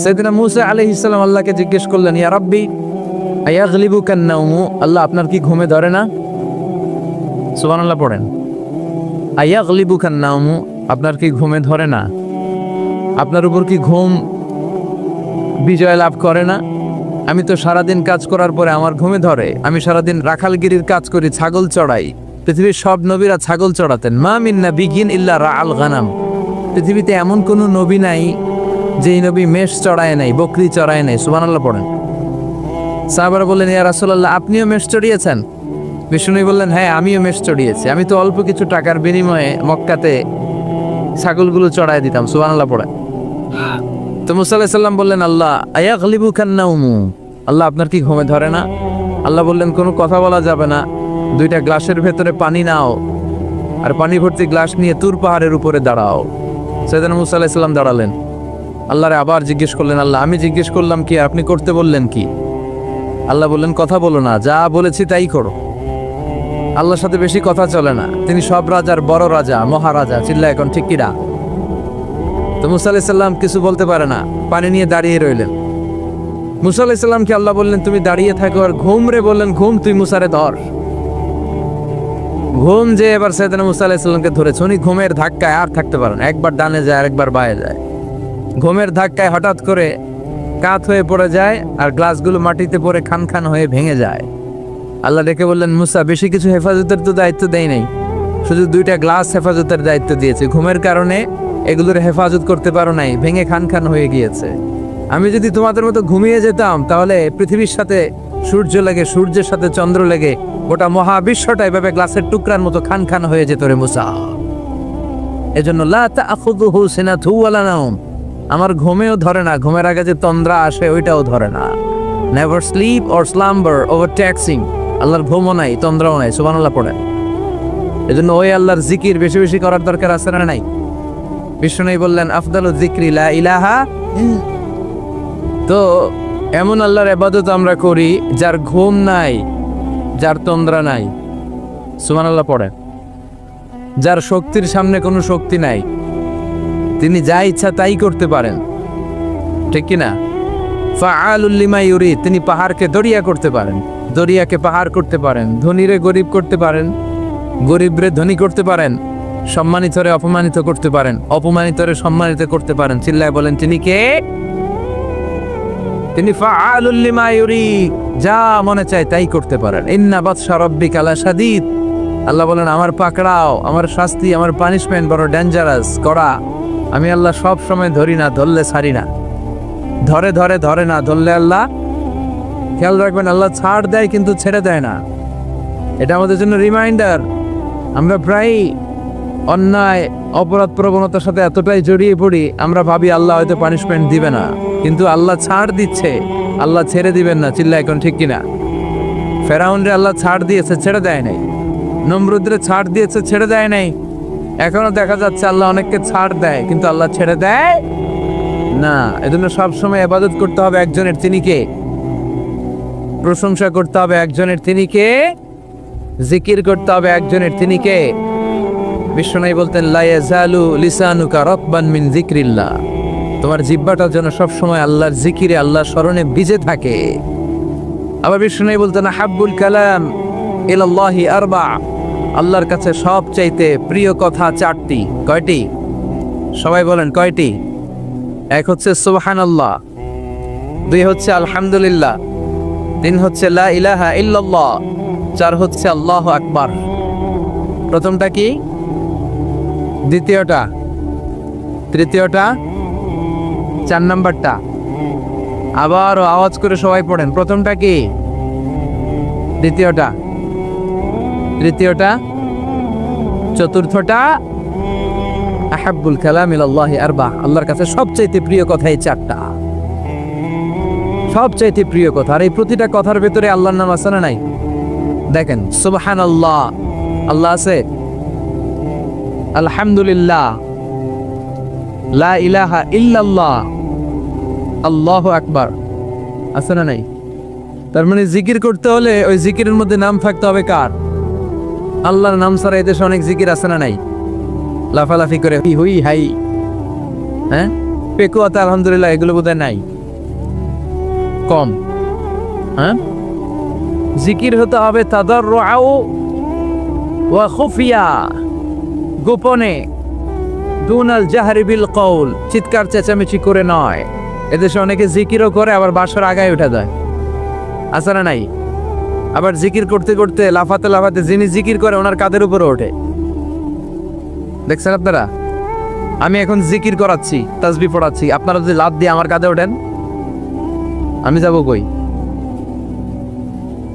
সাইয়েদনা মূসা আলাইহিস সালাম আল্লাহকে জিজ্ঞেস করলেন, ইয়া রাব্বি আয়াগলিবুকান নাওমু, আল্লাহ আপনার কি ঘুমে ধরে না? সুবহানাল্লাহ পড়েন। আয়াগলিবুকান নাওমু, আপনার কি ঘুমে ধরে না? আপনার উপর কি ঘুম বিজয় লাভ করে না? আমি তো সারাদিন কাজ করার পরে আমার ঘুমে ধরে। আমি সারাদিন রাখালগিরির কাজ করি, ছাগল চড়াই। পৃথিবীর সব নবীরা ছাগল চড়াতেন। মা মিন নাবিয়্যিন ইল্লা রাআল গানাম, পৃথিবীতে এমন কোনো নবী নাই যেই নবী মেষ চড়ায় নাই, বকরি চড়ায় নাই। সুবহানাল্লাহ পড়েন। সাহাবারা বললেন, ইয়া রাসূলুল্লাহ আপনিও মেষ চড়িয়েছেন? বিষ্ণু বললেন, হ্যাঁ আমিও মেষ চড়িয়েছি। আমি তো অল্প কিছু টাকার বিনিময়ে মক্কাতে ছাগলগুলো চড়ায় দিতাম। সুবহানাল্লাহ পড়েন। তো মুসা আলাইহিস সালাম বললেন, আল্লাহ আয়াগলিবুকান নাওমু, আল্লাহ আপনার কি ঘুমে ধরে না? আল্লাহ বললেন, কোনো কথা বলা যাবে না, দুইটা গ্লাসের ভেতরে পানি নাও আর পানি ভর্তি গ্লাস নিয়ে তুর পাহাড়ের উপরে দাঁড়াও। সাইয়েদনা মুসা আলাইহিস সালাম দাঁড়ালেন। আল্লাহরে আবার জিজ্ঞেস করলেন, আল্লাহ আমি জিজ্ঞেস করলাম কি, আপনি করতে বললেন কি? আল্লাহ বললেন, কথা বলো না, যা বলেছি তাই করো। আল্লাহর সাথে বেশি কথা চলে না, তিনি সব রাজার বড় রাজা, মহারাজা। চিল্লা এখন ঠিক কিনা? তো মুসা আলাইহিস সালাম কিছু বলতে পারে না, পানি নিয়ে দাঁড়িয়ে রইলেন। মুসা আলাইহিস সালামকে আল্লাহ বললেন, তুমি দাঁড়িয়ে থাকো। আর ঘুম রে বললেন, ঘুম তুই মুসারে ধর। ঘুম যে এবার সাইয়েদনা মুসা আলাইহিস সালামকে ধরেছে, উনি ঘুমের ধাক্কায় আর থাকতে পারেন, একবার ডানে যায় আর একবার বাঁয়ে যায়। ঘুমের ধাক্কায় হঠাৎ করে কাত হয়ে পড়ে যায় আর গ্লাসগুলো মাটিতে পড়ে খান খান হয়ে ভেঙে যায়। আল্লাহ ডেকে বললেন, মুসা বেশি কিছু হেফাজতের তো দায়িত্ব দেই নাই, শুধু দুইটা গ্লাস হেফাজতের দায়িত্ব দিয়েছে। ঘুমের কারণে এগুলোর হেফাজত করতে পারো নাই, ভেঙে খান খান হয়ে গিয়েছে। আমি যদি তোমাদের মতো ঘুমিয়ে যেতাম তাহলে পৃথিবীর সাথে সূর্য লেগে, সূর্যের সাথে চন্দ্র লেগে গোটা মহাবিশ্বটা এভাবে গ্লাসের টুকরার মতো খান খান হয়ে যেত রে মুসা। এজন্য লা তাখুযুহু সিনাতুন ওয়ালা নাওম, আমার ঘুমেও ধরে না, ঘুমের আগে যে তন্দ্রা আসে ওইটাও ধরে না। নেভার স্লিপ অর স্লাম্বার ওভারট্যাক্সিং, আল্লাহর ঘুমও নাই, তন্দ্রাও নাই। সুবহানাল্লাহ পড়ে। এজন্য ওই আল্লাহর জিকির বেশি বেশি করার দরকার আছে না নাই? বিষ্ণু বললেন, আফদালু যিকরি লা ইলাহা। তো এমন আল্লাহর ইবাদত আমরা করি যার ঘুম নাই, যার তন্দ্রা নাই। সুবহানাল্লাহ পড়ে। যার শক্তির সামনে কোনো শক্তি নাই, তিনি যা ইচ্ছা তাই করতে পারেন, ঠিক কিনা? ফাআলুল লিমা ইউরিদ, তিনি পাহাড়কে দরিয়া করতে পারেন, দরিয়াকে পাহাড় করতে পারেন, ধনীরে গরিব করতে পারেন, গরিবরে ধনী করতে পারেন, সম্মানিতরে অপমানিত করতে পারেন, অপমানিতরে সম্মানিত করতে পারেন। চিল্লায় বলেন, তিনি কে? তিনি ফাআলুল লিমা ইউরিদ, যা মনে চায় তাই করতে পারেন। ইন্না বাতশা রাব্বিকা লাশাদীদ, আল্লাহ বলেন আমার পাকড়াও, আমার শাস্তি, আমার পানিশমেন্ট বড় ডেঞ্জারাস, কড়া। আমি আল্লাহ সব সময় ধরি না, ধরলে ছাড়ি না। ধরে ধরে ধরে না, ধরলে আল্লাহ, খেয়াল রাখবেন, আল্লাহ ছাড় দেয় কিন্তু ছেড়ে দেয় না। এটা আমাদের জন্য রিমাইন্ডার। আমরা প্রায় অন্যায় অপরাধ প্রবণতার সাথে এতটাই জড়িয়ে পড়ি, আমরা ভাবি আল্লাহ হয়তো পানিশমেন্ট দিবে না, কিন্তু আল্লাহ ছাড় দিচ্ছে, আল্লাহ ছেড়ে দিবেন না। চিল্লা এখন ঠিক কিনা? ফেরাউনরে আল্লাহ ছাড় দিয়েছে, ছেড়ে দেয় নাই। নমরুদরে ছাড় দিয়েছে, ছেড়ে দেয় নাই। এখনো দেখা যাচ্ছে আল্লাহ অনেককে ছাড় দেয়, কিন্তু আল্লাহ ছেড়ে দেয় না। এজন্য সবসময় ইবাদত করতে হবে একজনের, তিনি কে? প্রশংসা করতে হবে একজনের, তিনি কে? জিকির করতে হবে একজনের, তিনি কে? বিশ্বনবী বলতেন, লা ইয়াজালু লিসানুকা রাতবান মিন যিকরিল্লাহ, তোমার জিহ্বাটা যেন সবসময় আল্লাহর জিকিরে, আল্লাহর স্মরণে ভিজে থাকে। আবার বিশ্বনবী বলতেন, হাব্বুল কালাম ইলাল্লাহি আরবা, আল্লাহর কাছে সবচাইতে প্রিয় কথা চারটি। কয়টি? সবাই বলেন কয়টি? এক হচ্ছে সুবহানাল্লাহ, দুই হচ্ছে আলহামদুলিল্লাহ, তিন হচ্ছে লা ইলাহা ইল্লাল্লাহ, চার হচ্ছে আল্লাহু আকবার। প্রথমটা কি? দ্বিতীয়টা? তৃতীয়টা? চার নাম্বারটা? আবার আওয়াজ করে সবাই পড়েন, প্রথমটা কি? দ্বিতীয়টা? তৃতীয়টা? চতুর্থটা? আহাব্বুল কালাম ইলাল্লাহি আরবা, আল্লাহর কাছে সবচাইতে প্রিয় কথা এই চারটা, সবচাইতে প্রিয় কথা। আর এই প্রতিটা কথার ভেতরে আল্লাহর নাম আছে না নাই? দেখেন, সুবহানাল্লাহ আল্লাহ আছে, আলহামদুলিল্লাহ, লা ইলাহা ইল্লাল্লাহ, আল্লাহু আকবার আছে না নাই? তার মানে জিকির করতে হলে ওই জিকিরের মধ্যে নাম থাকতে হবে কার? আল্লাহর নাম ছাড়া এদেশে অনেক জিকির আছে না নাই? লাফালাফি করে হুই হুই হাই, হ্যাঁ পেকুয়াতে আলহামদুলিল্লাহ এগুলো বোধহয় নাই, কম। হ্যাঁ, জিকির হতে হবে তাদাররুআ ওয়া খুফিয়া, গোপনে, দুনাল জাহরি বিল কওল, চিৎকার চেঁচামেচি করে নয়। এদেশে অনেকে জিকিরও করে আবার বাসার আগায় উঠে যায়, আছে না নাই? আবার জিকির করতে করতে লাফাতে লাফাতে যিনি জিকির করে ওনার কাঁধের উপরে ওঠে, দেখছেন আপনারা? আমি এখন জিকির করাচ্ছি, তাসবিহ পড়াচ্ছি, আপনারা যদি লাফ দিয়ে আমার কাঁধে ওঠেন, আমি যাব কই?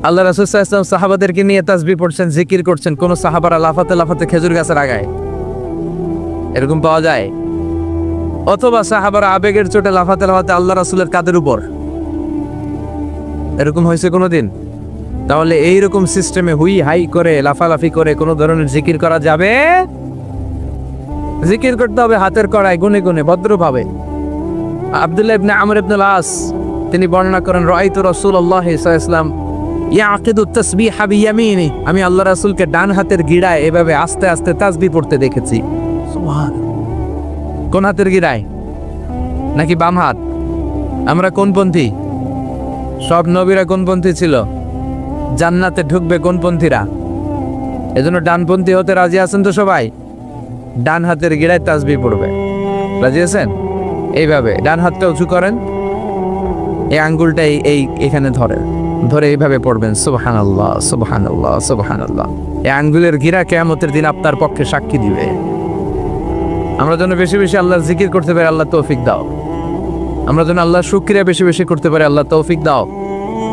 আল্লাহ রাসূল সাল্লাল্লাহু আলাইহি ওয়াসাল্লাম সাহাবাদেরকে নিয়ে তাসবিহ পড়ছেন, জিকির করছেন, কোন সাহাবারা লাফাতে লাফাতে খেজুর গাছের আগায়, এরকম পাওয়া যায়? অথবা সাহাবারা আবেগের চোটে লাফাতে লাফাতে আল্লাহ রাসূলের কাঁধের উপর, এরকম হয়েছে কোনোদিন? তাহলে এইরকম সিস্টেমে হুই হাই করে লাফালাফি করে কোনো ধরনের জিকির করা যাবে? জিকির করতে হবে হাতের কড়ায়, গুনে গুনে, ভদ্রভাবে। আব্দুল্লাহ ইবনে আমর ইবনে আস তিনি বর্ণনা করেন, রাআইতু রাসূলুল্লাহ সাল্লাল্লাহু আলাইহি ওয়াসাল্লাম ইয়াকিদু তাসবিহা বিয়ামিনি, আমি আল্লাহ রাসূলকে ডান হাতের গিরায় এভাবে আস্তে আস্তে তাসবিহ পড়তে দেখেছি। সুবহানাল্লাহ। কোন হাতের গিরায়? নাকি বাম হাত? আমরা কোনপন্থী? সব নবীরা কোনপন্থী ছিল? জান্নাতে ঢুকবে কোনপন্থীরা? এজন্য ডানপন্থী হতে রাজি আছেন তো সবাই? ডান হাতের গিরায় তাসবিহ পড়বে, রাজি আছেন? এইভাবে ডান হাতটা উঁচু করেন, এই আঙ্গুলটা এই এখানে ধরে এইভাবে পড়বেন, সুবহানাল্লাহ সুবহানাল্লাহ সুবহানাল্লাহ। এই আঙ্গুলের গিরা কিয়ামতের দিন আপনার পক্ষে সাক্ষী দিবে। আমরা যেন বেশি বেশি আল্লাহর জিকির করতে পারি, আল্লাহ তৌফিক দাও। আমরা যেন আল্লাহর শুকরিয়া বেশি বেশি করতে পারি, আল্লাহ তৌফিক দাও।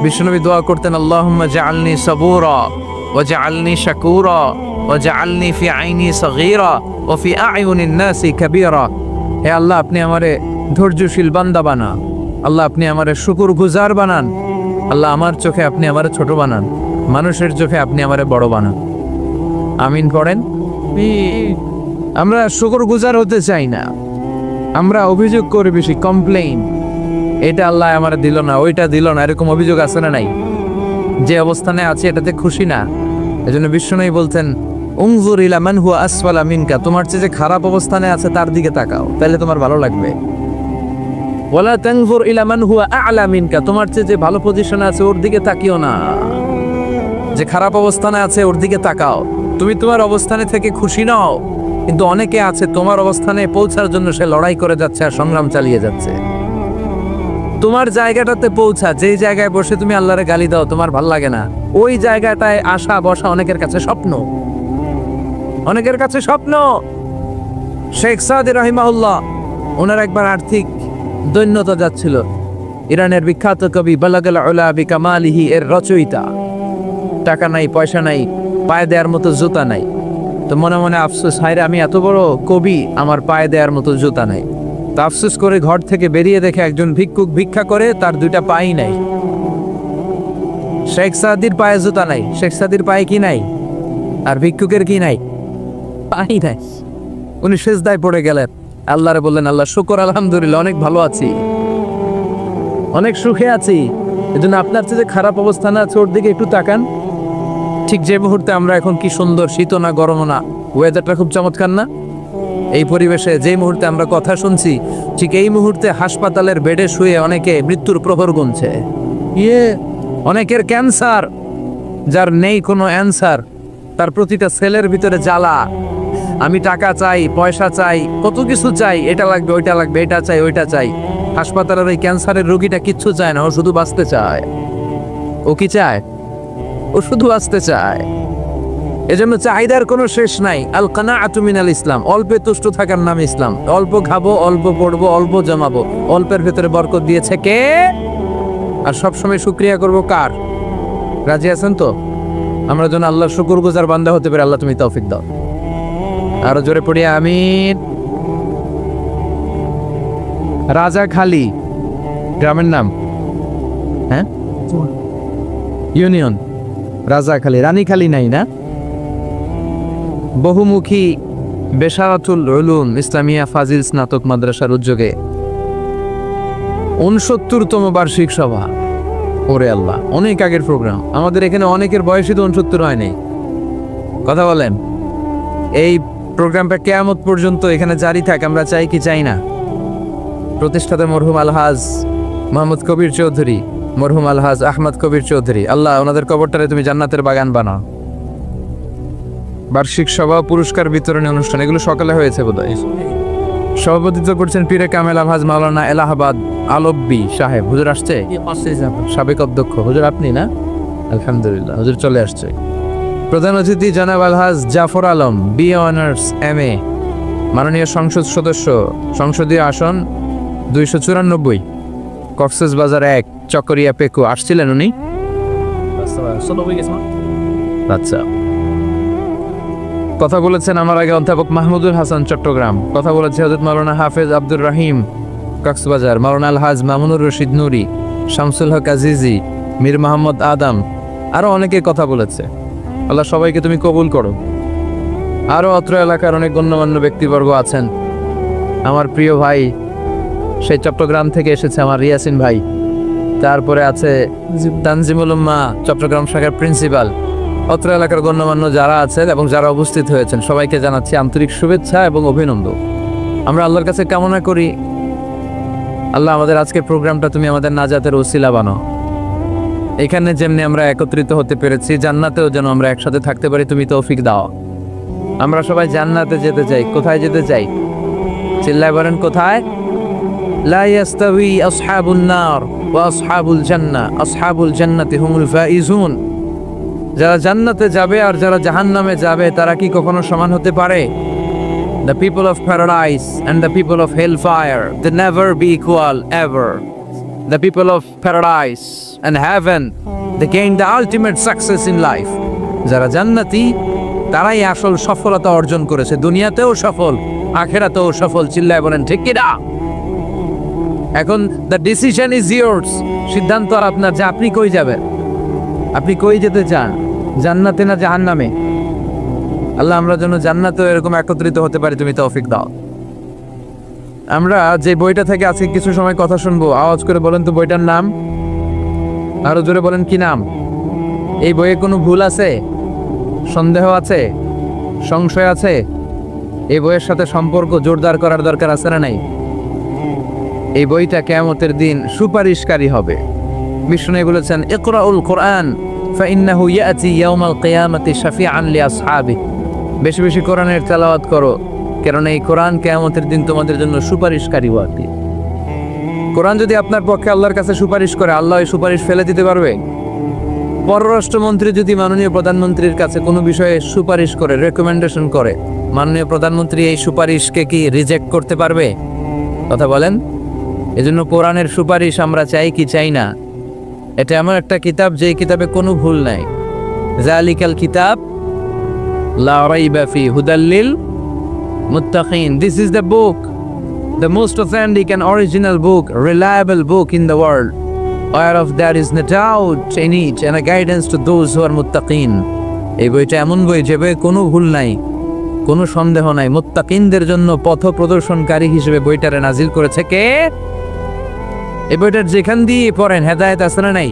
বিশ্বনবী দোয়া করতেন, আল্লাহুম্মা জাআলনি সাবুরা ওয়া জাআলনি শাকুরা ওয়া জাআলনি ফি আইনি সগীরা ওয়া ফি আ'য়ুনিন নাসি কাবীরা। হে আল্লাহ, আপনি আমারে ধৈর্যশীল বান্দা বানান, আল্লাহ আপনি আমারে শুকরগুজার বানান, আল্লাহ আমার চোখে আপনি আমারে ছোট বানান, মানুষের চোখে আপনি আমারে বড় বানান। আমিন পড়েন। আমরা শুকরগুজার হতে চাই না, আমরা অভিযোগ করি বেশি, কমপ্লেইন, এটা আল্লাহ আমারে দিল না, ওইটা দিল না, এরকম অভিযোগ আছে না নাই? যে অবস্থানে আছে এটাতে খুশি না। এজন্য বিশ্বনবী বলতেন, উনজুর ইলা মান হুয়া আসফালা মিনকা, তোমার চেয়ে যে খারাপ অবস্থানে আছে তার দিকে তাকাও, তাহলে তোমার ভালো লাগবে। ওয়ালা তানজুর ইলা মান হুয়া আ'লা মিনকা, তোমার চেয়ে যে ভালো পজিশনে আছে ওর দিকে তাকিও না, যে খারাপ অবস্থানে আছে ওর দিকে তাকাও। তুমি তোমার অবস্থানে থেকে খুশি নাও, কিন্তু অনেকে আছে তোমার অবস্থানে পৌঁছার জন্য সে লড়াই করে যাচ্ছে আর সংগ্রাম চালিয়ে যাচ্ছে। তোমার জায়গাটাতে পৌঁছা, যেই জায়গায় বসে তুমি আল্লাহরে গালি দাও, তোমার ভাল লাগে না, ওই জায়গাটায় আসা বসা অনেকের কাছে স্বপ্ন, অনেকের কাছে স্বপ্ন। শেখ সাদি রাহিমাহুল্লাহ, ওনার একবার আর্থিক দৈন্যতা যাচ্ছিল। ইরানের বিখ্যাত কবি বালাগাল উলা বিকামালিহি এর রচয়িতা, টাকা নাই, পয়সা নাই, পায়ে দেওয়ার মতো জুতা নাই। তো মনে মনে আফসোস, হায়রে আমি এত বড় কবি, আমার পায়ে দেওয়ার মতো জুতা নাই। তো আফসোস করে ঘর থেকে বেরিয়ে দেখে একজন ভিক্ষুক ভিক্ষা করে, তার দুইটা পাই নাই। শেখ সাদির পায়ে জুতা নাই, শেখ সাদির পায়ে কি নাই? আর ভিক্ষুকের কি নাই? পাই নাই। উনি সেজদায় পড়ে গেলেন, আল্লাহরে বললেন, আল্লাহ শুকর, আলহামদুলিল্লাহ, অনেক ভালো আছি, অনেক সুখে আছি। এজন্য আপনার চেয়ে যে খারাপ অবস্থানে আছে ওর দিকে একটু তাকান। ঠিক যে মুহূর্তে আমরা এখন, কি সুন্দর, শীত না গরম না, ওয়েদারটা খুব চমৎকার না? এই পরিবেশে যে মুহূর্তে আমরা কথা শুনছি, ঠিক এই মুহূর্তে হাসপাতালের বেডে শুয়ে অনেকে মৃত্যুর প্রহর গুনছে। অনেকের ক্যান্সার, যার নেই কোনো অ্যান্সার, তার প্রতিটা সেলের ভিতরে জ্বালা, আমি টাকা চাই, পয়সা চাই, কত কিছু চাই, এটা লাগবে, ওইটা লাগবে, এটা চাই, ওইটা চাই। হাসপাতালের ওই ক্যান্সারের রোগীটা কিচ্ছু চায় না, ও শুধু বাঁচতে চায়। ও কি চায়? ও শুধু বাঁচতে চায়। এজন্য চাহিদার কোনো শেষ নাই। আল কানাআতু মিনাল ইসলাম, অল্পে তুষ্ট থাকার নাম ইসলাম। অল্প খাবো, অল্প পড়বো, অল্প জমাবো, অল্পের ভেতরে বরকত দিয়েছে কে? আর সবসময় শুকরিয়া করবো কার? রাজি আছেন তো? আমরা যেন আল্লাহর শুকরগুজার বান্দা হতে পারি, আল্লাহ তুমি তৌফিক দাও। আরো জোরে পড়ি আমিন। রাজাখালী গ্রামের নাম, হ্যাঁ, ইউনিয়ন রাজাখালী, রানীখালী নাই না? বহুমুখী বেসারাতুল উলুম ইসলামিয়া ফাজিল স্নাতক মাদ্রাসার উদ্যোগে 69তম বার্ষিক সভা। ওরে আল্লাহ, অনেক আগের প্রোগ্রাম। আমাদের এখানে অনেকের বয়সই তো 69 হয় নাই। কথা বলেন, এই প্রোগ্রামটা কিয়ামত পর্যন্ত এখানে জারি থাক, আমরা চাই কি চাই না? প্রতিষ্ঠাতা মরহুম আলহাজ মোহাম্মদ কবির চৌধুরী, মরহুম আলহাজ আহমদ কবির চৌধুরী, আল্লাহ ওনাদের কবরটারে তুমি জান্নাতের বাগান বানাও। বার্ষিক সভা পুরস্কার বিতরণী অনুষ্ঠান এগুলো সকালে হয়েছে বোধহয়। সভাপতিত্ব করছেন পীরে কামেল আলহাজ মাওলানা এলাহাবাদ আলব্বি সাহেব। হুজুর আসছে? সাবেক অধ্যক্ষ হুজুর আপনি না? আলহামদুলিল্লাহ হুজুর চলে আসছে। প্রধান অতিথি জনাব আলহাজ Jafar Alam, BA honours MA, মাননীয় সংসদ সদস্য, সংসদীয় আসন 294, কক্সবাজার 1, চকরিয়া পেকু। আসছিলেন উনি? আচ্ছা। কথা বলেছেন আমার আগে অধ্যাপক মাহমুদুল হাসান, চট্টগ্রাম। কথা বলেছে হযরত মাওলানা হাফেজ আব্দুর রহিম, কক্সবাজার। মাওলানা আলহাজ মামুনুর রশিদ নুরি, শামসুল হক আজিজি, মীর মোহাম্মদ আদম, আরো অনেকে কথা বলেছে। আল্লাহ সবাইকে তুমি কবুল করো। আরো অত্র এলাকার অনেক গণ্যমান্য ব্যক্তিবর্গ আছেন। আমার প্রিয় ভাই, সেই চট্টগ্রাম থেকে এসেছে আমার ইয়াসিন ভাই। তারপরে আছে তানজিমুল উম্মাহ, চট্টগ্রাম শাখার প্রিন্সিপাল। অত্র এলাকার গণ্যমান্য যারা আছেন এবং যারা উপস্থিত হয়েছেন সবাইকে জানাচ্ছি আন্তরিক শুভেচ্ছা এবং অভিনন্দন। আমরা আল্লাহর কাছে কামনা করি, আল্লাহ আমাদের আজকের প্রোগ্রামটা তুমি আমাদের নাজাতের ওসিলা বানাও। এখানে যেমনি আমরা একত্রিত হতে পেরেছি, জান্নাতেও যেন আমরা একসাথে থাকতে পারি, তুমি তৌফিক দাও। আমরা সবাই জান্নাতে যেতে চাই। কোথায় যেতে চাই? চিল্লায় বলেন কোথায়? লা ইয়াস্তাওয়ি আসহাবুন নার ওয়া আসহাবুল জান্নাহ, আসহাবুল জান্নাতি হুমুল ফাইজুন। যারা জান্নাতে যাবে আর যারা জাহান্নামে যাবে তারা কি কখনো সমান হতে পারে? The people of paradise and the people of hellfire, they never be equal ever. The people of paradise and heaven, they gain the ultimate success in life. যারা জান্নাতি তারাই আসল সফলতা অর্জন করেছে, দুনিয়াতেও সফল, আখিরাতেও সফল। চিল্লায় বলেন ঠিক কি না? এখন the decision is yours, সিদ্ধান্ত আর আপনার যে আপনি কই যাবেন, আপনি কই যেতে চান, জান্নাতে না জাহান্নামে? আল্লাহ আমরা যেন জান্নাতেও এরকম একত্রিত হতে পারি, তুমি তৌফিক দাও। আমরা যে বইটা থেকে আজকে কিছু সময় কথা শুনবো, আওয়াজ করে বলেন তো বইটার নাম, আরো জোরে বলেন কি নাম? এই বইয়ে কোনো ভুল আছে, সন্দেহ আছে, সংশয় আছে? এই বইয়ের সাথে সম্পর্ক জোরদার করার দরকার আছে না নাই? এই বইটা কিয়ামতের দিন সুপারিশকারী হবে। বিষ্ণু বলেছেন ইকরাউল কোরআন ফাইন্নাহু ইয়াতি ইয়াউমাল কিয়ামাতি শাফিআন লিআসহাবি। বেশি বেশি কোরআনের তেলাওয়াত করো, কারণ এই কোরআন কিয়ামতের দিন তোমাদের জন্য সুপারিশকারী হবে। কোরআন যদি আপনার পক্ষে আল্লাহর কাছে সুপারিশ করে, আল্লাহ এই সুপারিশ ফেলে দিতে পারবে? পররাষ্ট্রমন্ত্রী যদি মাননীয় প্রধানমন্ত্রীর কাছে কোনো বিষয়ে সুপারিশ করে, রেকমেন্ডেশন করে, মাননীয় প্রধানমন্ত্রী এই সুপারিশকে কি রিজেক্ট করতে পারবে? কথা বলেন। এজন্য কোরআনের সুপারিশ আমরা চাই কি চাই না? এটা এমন একটা কিতাব যে কিতাবে কোনো ভুল নাই। যালিকাল কিতাব লা রাইবা ফি হুদাল লিল মুত্তাকিন। This is the book, the most authentic and original book, reliable book in the world, whereof there is no doubt in it and a guidance to those who are muttaqin. এই বইটা এমন বই যে বইয়ে কোনো ভুল নাই, কোনো সন্দেহ নাই। মুত্তাকিনদের জন্য পথ প্রদর্শনকারী হিসেবে বইটারে নাজিল করেছে কে? এই বইটার যেখান দিয়ে পড়েন হেদায়েত আছে না নাই,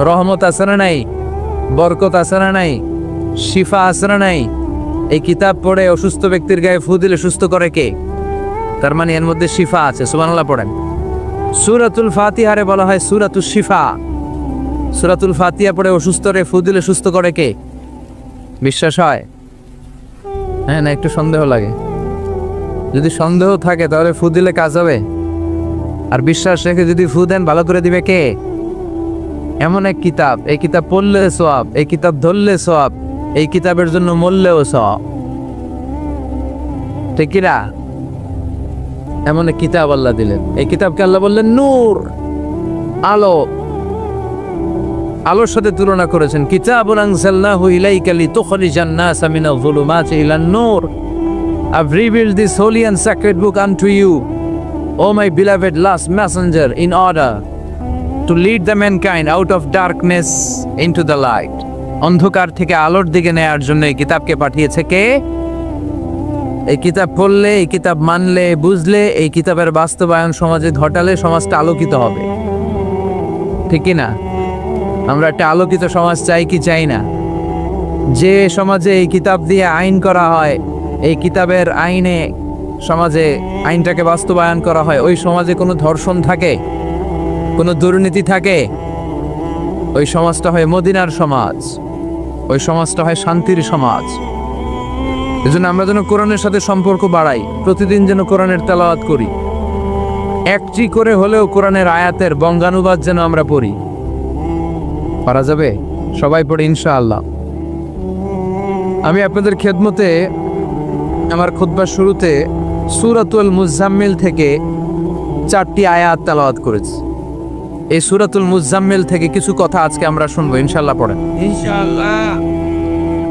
রহমত আছে না নাই, বরকত আছে না নাই, শিফা আছে না নাই? এই কিতাব পড়ে অসুস্থ ব্যক্তির গায়ে ফু দিলে সুস্থ করে কে? তার মানে এর মধ্যে শিফা আছে। সুবহানাল্লাহ পড়েন। সূরাতুল ফাতিহারে বলা হয় সূরাতুশ শিফা। সূরাতুল ফাতিহা পড়ে অসুস্থরে ফু দিলে সুস্থ করে কে? বিশ্বাস হয়? হ্যাঁ না একটু সন্দেহ লাগে? যদি সন্দেহ থাকে তাহলে ফু দিলে কাজ হবে? আর বিশ্বাস রেখে যদি ফু দেন ভালো করে দিবে কে? এমন এক কিতাব, এই কিতাব পড়লে সওয়াব, এই কিতাব ধরলে সওয়াব, এই কিতাবের জন্য মরলেও সওয়াব। ঠিক কি না? এমন এক কিতাব আল্লাহ দিলেন। এই কিতাবকে আল্লাহ বললেন নূর, আলো। আলোর সাথে তুলনা করেছেন কিতাবুন আনজালনাহু ইলাইকা লিতুখরিজান নাসা মিনাল যুলুমাতি ইলান নূর। I've revealed this holy and sacred book unto you, O my beloved last messenger, in order to lead the mankind out of darkness into the light. অন্ধকার থেকে আলোর দিকে নেয়ার জন্য এই কিতাবকে পাঠিয়েছে কে? এই কিতাব পড়লে, এই কিতাব মানলে, বুঝলে, এই কিতাবের বাস্তবায়ন সমাজে ঘটালে সমাজটা আলোকিত হবে। ঠিক কি না? আমরা একটা আলোকিত সমাজ চাই কি চাই না? যে সমাজে এই কিতাব দিয়ে আইন করা হয়, এই কিতাবের আইনে সমাজে আইনটাকে বাস্তবায়ন করা হয়, ওই সমাজে কোনো ধর্ষণ থাকে, কোনো দুর্নীতি থাকে, ওই সমাজটা হয় মদিনার সমাজ, ওই সমাজটা হয় শান্তির সমাজ। এজন্য আমরা যেন কোরআনের সাথে সম্পর্ক বাড়াই, প্রতিদিন যেন কোরআনের তেলাওয়াত করি, একটি করে হলেও কোরআনের আয়াতের বঙ্গানুবাদ যেন আমরা পড়ি। পারা যাবে? সবাই পড়ে ইনশাআল্লাহ। আমি আপনাদের খেদমতে আমার খুতবার শুরুতে সূরাতুল মুজাম্মিল থেকে 4টি আয়াত তেলাওয়াত করেছি। এই সূরাতুল মুজাম্মিল থেকে কিছু কথা আজকে আমরা শুনবো, ইনশাআল্লাহ। পড়েন ইনশাআল্লাহ।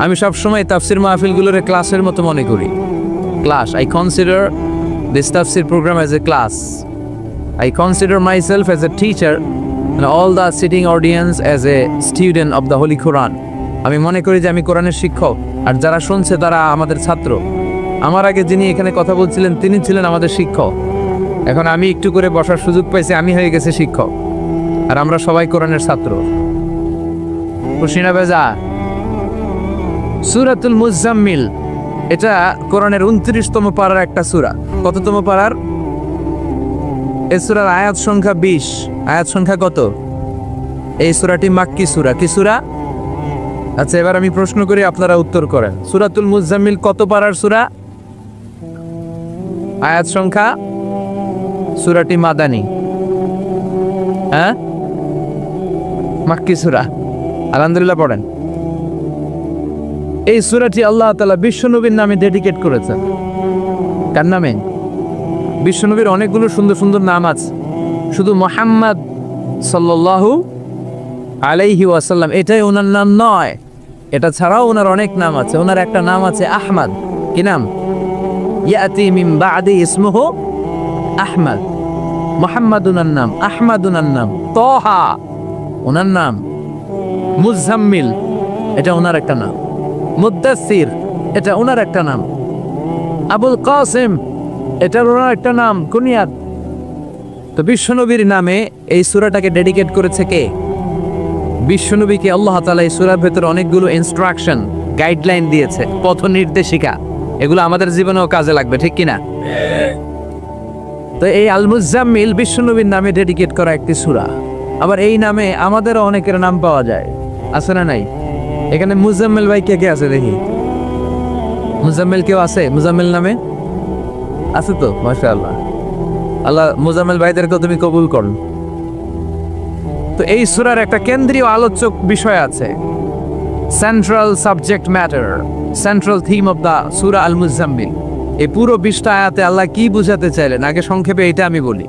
আমি সবসময় তাফসির মাহফিলগুলোর ক্লাসের মতো মনে করি, class. I consider this tafsir program as a class. I consider myself as a teacher and all the sitting audience as a student of the Holy Quran. আমি মনে করি যে আমি কোরআনের শিক্ষক, আর যারা শুনছে তারা আমাদের ছাত্র। আমার আগে যিনি এখানে কথা বলছিলেন তিনি ছিলেন আমাদের শিক্ষক। এখন আমি একটু করে বসার সুযোগ পাইছি, আমি হয়ে গেছি শিক্ষক, আর আমরা সবাই কোরআনের ছাত্র। খুশি না বেজা? সূরাতুল মুজাম্মিল এটা কোরআনের 29তম পারার একটা সূরা। কততম পারার? এই সূরার আয়াত সংখ্যা 20। আয়াত সংখ্যা কত? এই সূরাটি মাক্কি সূরা। কি সূরা? আচ্ছা, এবার আমি প্রশ্ন করি, আপনারা উত্তর করেন। সূরাতুল মুজাম্মিল কত পারার সূরা? আয়াত সংখ্যা? সূরাটি মাদানী। হ্যাঁ, মাক্কি সূরা। আলহামদুলিল্লাহ, পড়েন। এই সূরাটি আল্লাহ তাআলা বিশ্বনবীর নামে ডেডিকেট করেছেন। কার নামে? বিশ্বনবীর অনেকগুলো সুন্দর সুন্দর নাম আছে, শুধু মুহাম্মদ সাল্লাল্লাহু আলাইহি ওয়াসাল্লাম এটাই ওনার নাম নয়, এটা ছাড়াও ওনার অনেক নাম আছে। ওনার একটা নাম আছে আহমদ। কি নাম? ইয়াতি মিন বাদি ইসমুহু আহমদ। মুহাম্মদ ওনার নাম, আহমদ ওনার নাম, তাহা ওনার নাম, মুজাম্মিল এটা ওনার একটা নাম, মুদ্দাসির এটা ওনার একটা নাম, আবুল কাসিম এটা ওনার একটা নাম, কুনিয়াত। তো বিশ্বনবীর নামে এই সূরাটাকে ডেডিকেট করেছে কে? বিশ্বনবীকে আল্লাহ তাআলা এই সূরার ভেতরে অনেকগুলো ইনস্ট্রাকশন, গাইডলাইন দিয়েছে, পথ নির্দেশিকা। এগুলো আমাদের জীবনেও কাজে লাগবে, ঠিক কিনা? তো এই আল মুজাম্মিল বিশ্বনবীর নামে ডেডিকেট করা একটি সূরা। আবার এই নামে আমাদেরও অনেকের নাম পাওয়া যায়, আছে না নাই? এখানে মুজাম্মিল ভাই কে কে আছে দেখি? মুজাম্মিল কেউ আছে মুজাম্মিল নামে? আছে তো, মাশাআল্লাহ। আল্লাহ মুজাম্মিল ভাইদেরকে তুমি কবুল করুন। তো এই সূরার একটা কেন্দ্রীয় আলোচক বিষয় আছে, central subject matter, central theme of the Surah Al Muzzammil. এই পুরো 20টা আয়াতে আল্লাহ কি বুঝাতে চাইলেন, আগে সংক্ষেপে এটা আমি বলি।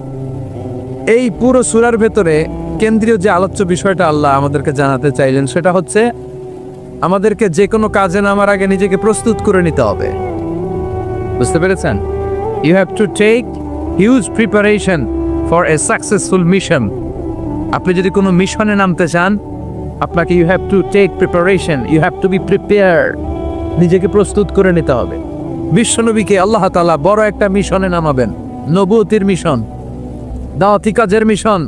এই পুরো সূরার ভেতরে কেন্দ্রীয় যে আলোচ্য বিষয়টা আল্লাহ আমাদেরকে জানাতে চাইলেন সেটা হচ্ছে আমাদেরকে যে কোনো কাজে নামার আগে নিজেকে প্রস্তুত করে নিতে হবে। বুঝতে পেরেছেন? You have to take huge preparation for a successful mission. আপনি যদি কোনো মিশনে নামতে চান, আপনাকে you have to take preparation, you have to be prepared. নিজেকে প্রস্তুত করে নিতে হবে। বিশ্বনবীকে আল্লাহ তাআলা বড় একটা মিশনে নামাবেন, নবুয়তির মিশন, দাওয়াতি কাজের মিশন,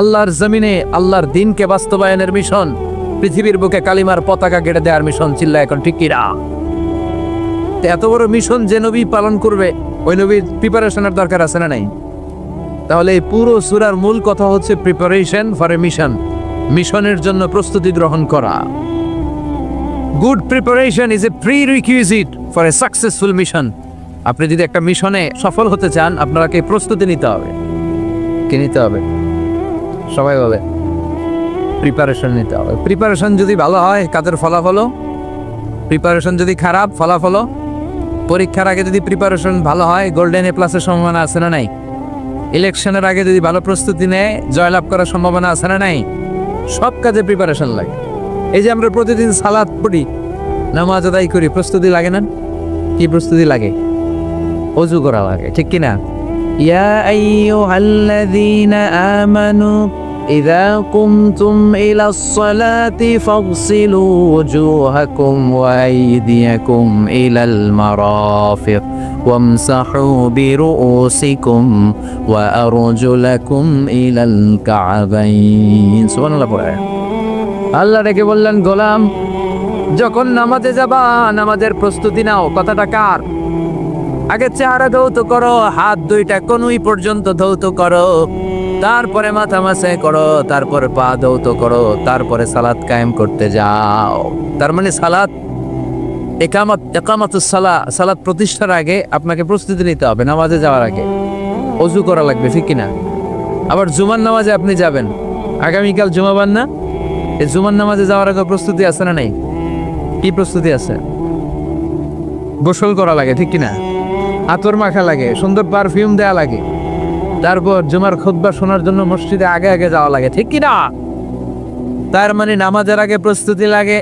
আল্লাহর জমিনে আল্লাহর দ্বীনকে বাস্তবায়নের মিশন, পৃথিবীর বুকে কালিমার পতাকা গেড়ে দেওয়ার মিশন। চিল্লা এখন ঠিক কিনা? এত বড় মিশন যে নবী পালন করবে, ওই নবীর প্রিপারেশনের দরকার আছে না নাই? তাহলে এই পুরো সূরার মূল কথা হচ্ছে প্রিপারেশন ফর এ মিশন, মিশনের জন্য প্রস্তুতি গ্রহণ করা। Good preparation is a prerequisite for a successful mission. আপনি যদি একটা মিশনে সফল হতে চান, আপনাকে প্রস্তুতি নিতে হবে। কি নিতে হবে? সবাই বলে প্রিপারেশন নিতে হবে। প্রিপারেশন যদি ভালো হয়, কাজের ফলাফলও। প্রিপারেশন যদি খারাপ, ফলাফলও। পরীক্ষার আগে যদি প্রিপারেশন ভালো হয়, গোল্ডেন এ প্লাসের সম্ভাবনা আছে না নাই? ইলেকশনের আগে যদি ভালো প্রস্তুতি নেয়, জয়লাভ করার সম্ভাবনা আছে না নাই? সব কাজে প্রিপারেশন লাগে। এই যে আমরা প্রতিদিন সালাত পড়ি, নামাজ আদায় করি, প্রস্তুতি লাগে না? কি প্রস্তুতি লাগে? ওযু করা লাগে, ঠিক কিনা? ইয়া আইয়ুহাল্লাযীনা আমানু ইযা কুমতুম ইলাস সালাতি ফাগসিলু ওয়ুজুহাকুম ওয়া আইদিয়াকুম ইলাল মারাফিক ওয়ামসাহু বিরুউসিকুম ওয়া আরজুলাকুম ইলাল কা'বাইন। সুবহানাল্লাহ। পড়ে আল্লাহ রেখে বললেন, গোলাম যখন নামাজে যাবা, নামাজের প্রস্তুতি নাও। কথাটা কার? আগে চেহারা ধৌত করো, হাত দুইটা কনুই পর্যন্ত ধৌত করো, তারপরে মাথা মাসে করো, তারপরে পা ধৌত করো, তারপরে সালাত কায়েম করতে যাও। তার মানে সালাত একামাতুস সালাত প্রতিষ্ঠার আগে আপনাকে প্রস্তুতি নিতে হবে। নামাজে যাওয়ার আগে ওযু করা লাগবে, ঠিক কিনা? আবার জুমার নামাজে আপনি যাবেন, আগামীকাল জুমাবার না, এই জুমার নামাজে যাওয়ার আগে প্রস্তুতি আছে না নাই? কি প্রস্তুতি আছে? গোসল করা লাগে, ঠিক কিনা? আতর মাখা লাগে, সুন্দর পারফিউম দেওয়া লাগে, তারপর জুমার খুতবা শোনার জন্য মসজিদে আগে আগে যাওয়া লাগে, ঠিক কিনা? তার মানে নামাজের আগে প্রস্তুতি লাগে,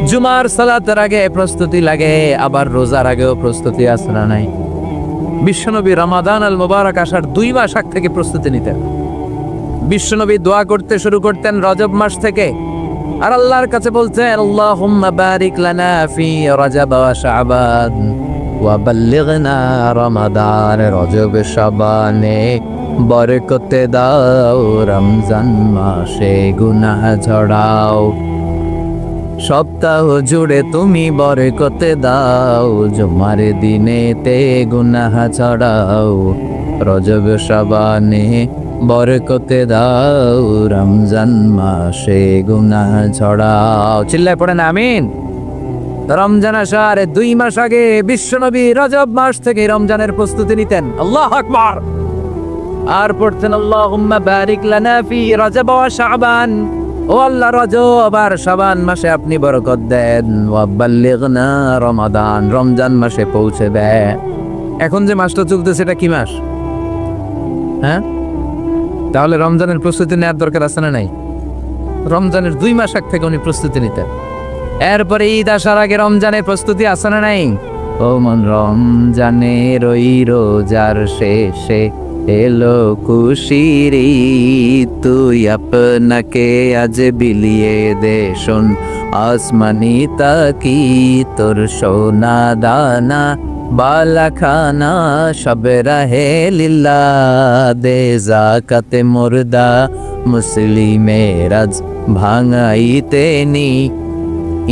জুমার সালাতের আগে প্রস্তুতি লাগে, আবার রোজার আগেও প্রস্তুতি আছে না নাই? বিশ্বনবী রমাদান আল মুবারক আসার 2 মাস আগ থেকে প্রস্তুতি নিতেন। বিশ্বনবী দোয়া করতে শুরু করতেন রজব মাস থেকে, আর আল্লাহর কাছে বলতেন, আল্লাহুম্মা বারিক লানা ফি রজব ওয়া শাবান ওয়া বাল্লিগনা রমাদান। রজব শাবানে বরকতে দাও, রমজান মাসে গুনাহ ঝরাও। সপ্তাহ জুড়ে তুমি বরকতে দাও, জুমার দিনেতে গুনাহ ছড়াও। রজব শাবানে বরকতে দাও, রমজান মাসে গুনাহ ছড়াও। চিল্লায় পড়েন আমিন। রমজান আসার 2 মাস আগে বিশ্বনবী রজব মাস থেকে রমজানের প্রস্তুতি নিতেন। আল্লাহু আকবার। আর পড়তেন, আল্লাহুম্মা বারিক লানা ফি রজব ওয়া শাবান। ও আল্লাহ, রজব আর শাবান মাসে আপনি বরকত দেন, ওয়া বাল্লিগনা রমাদান, রমজান মাসে পৌঁছে দেন। এখন যে মাসটা চলতেছে এটা কি মাস? হ্যাঁ, তাহলে রমজানের প্রস্তুতি নেওয়ার দরকার আছে না নাই? রমজানের 2 মাস আগ থেকে উনি প্রস্তুতি নিতেন। এরপরে ঈদ আসার আগে রমজানের প্রস্তুতি আছে না নাই? ও মন রমজানের ওই রোজার শেষে এলো খুশির ঈদ, তুই আপনাকে আজ বিলিয়ে দে শোন আসমানি তাকি, তোর সোনা দানা বালা খানা সব রাহে লিল্লাহ, দে যাকাতে মুর্দা মুসলিমের আজ ভাঙাইতে নি।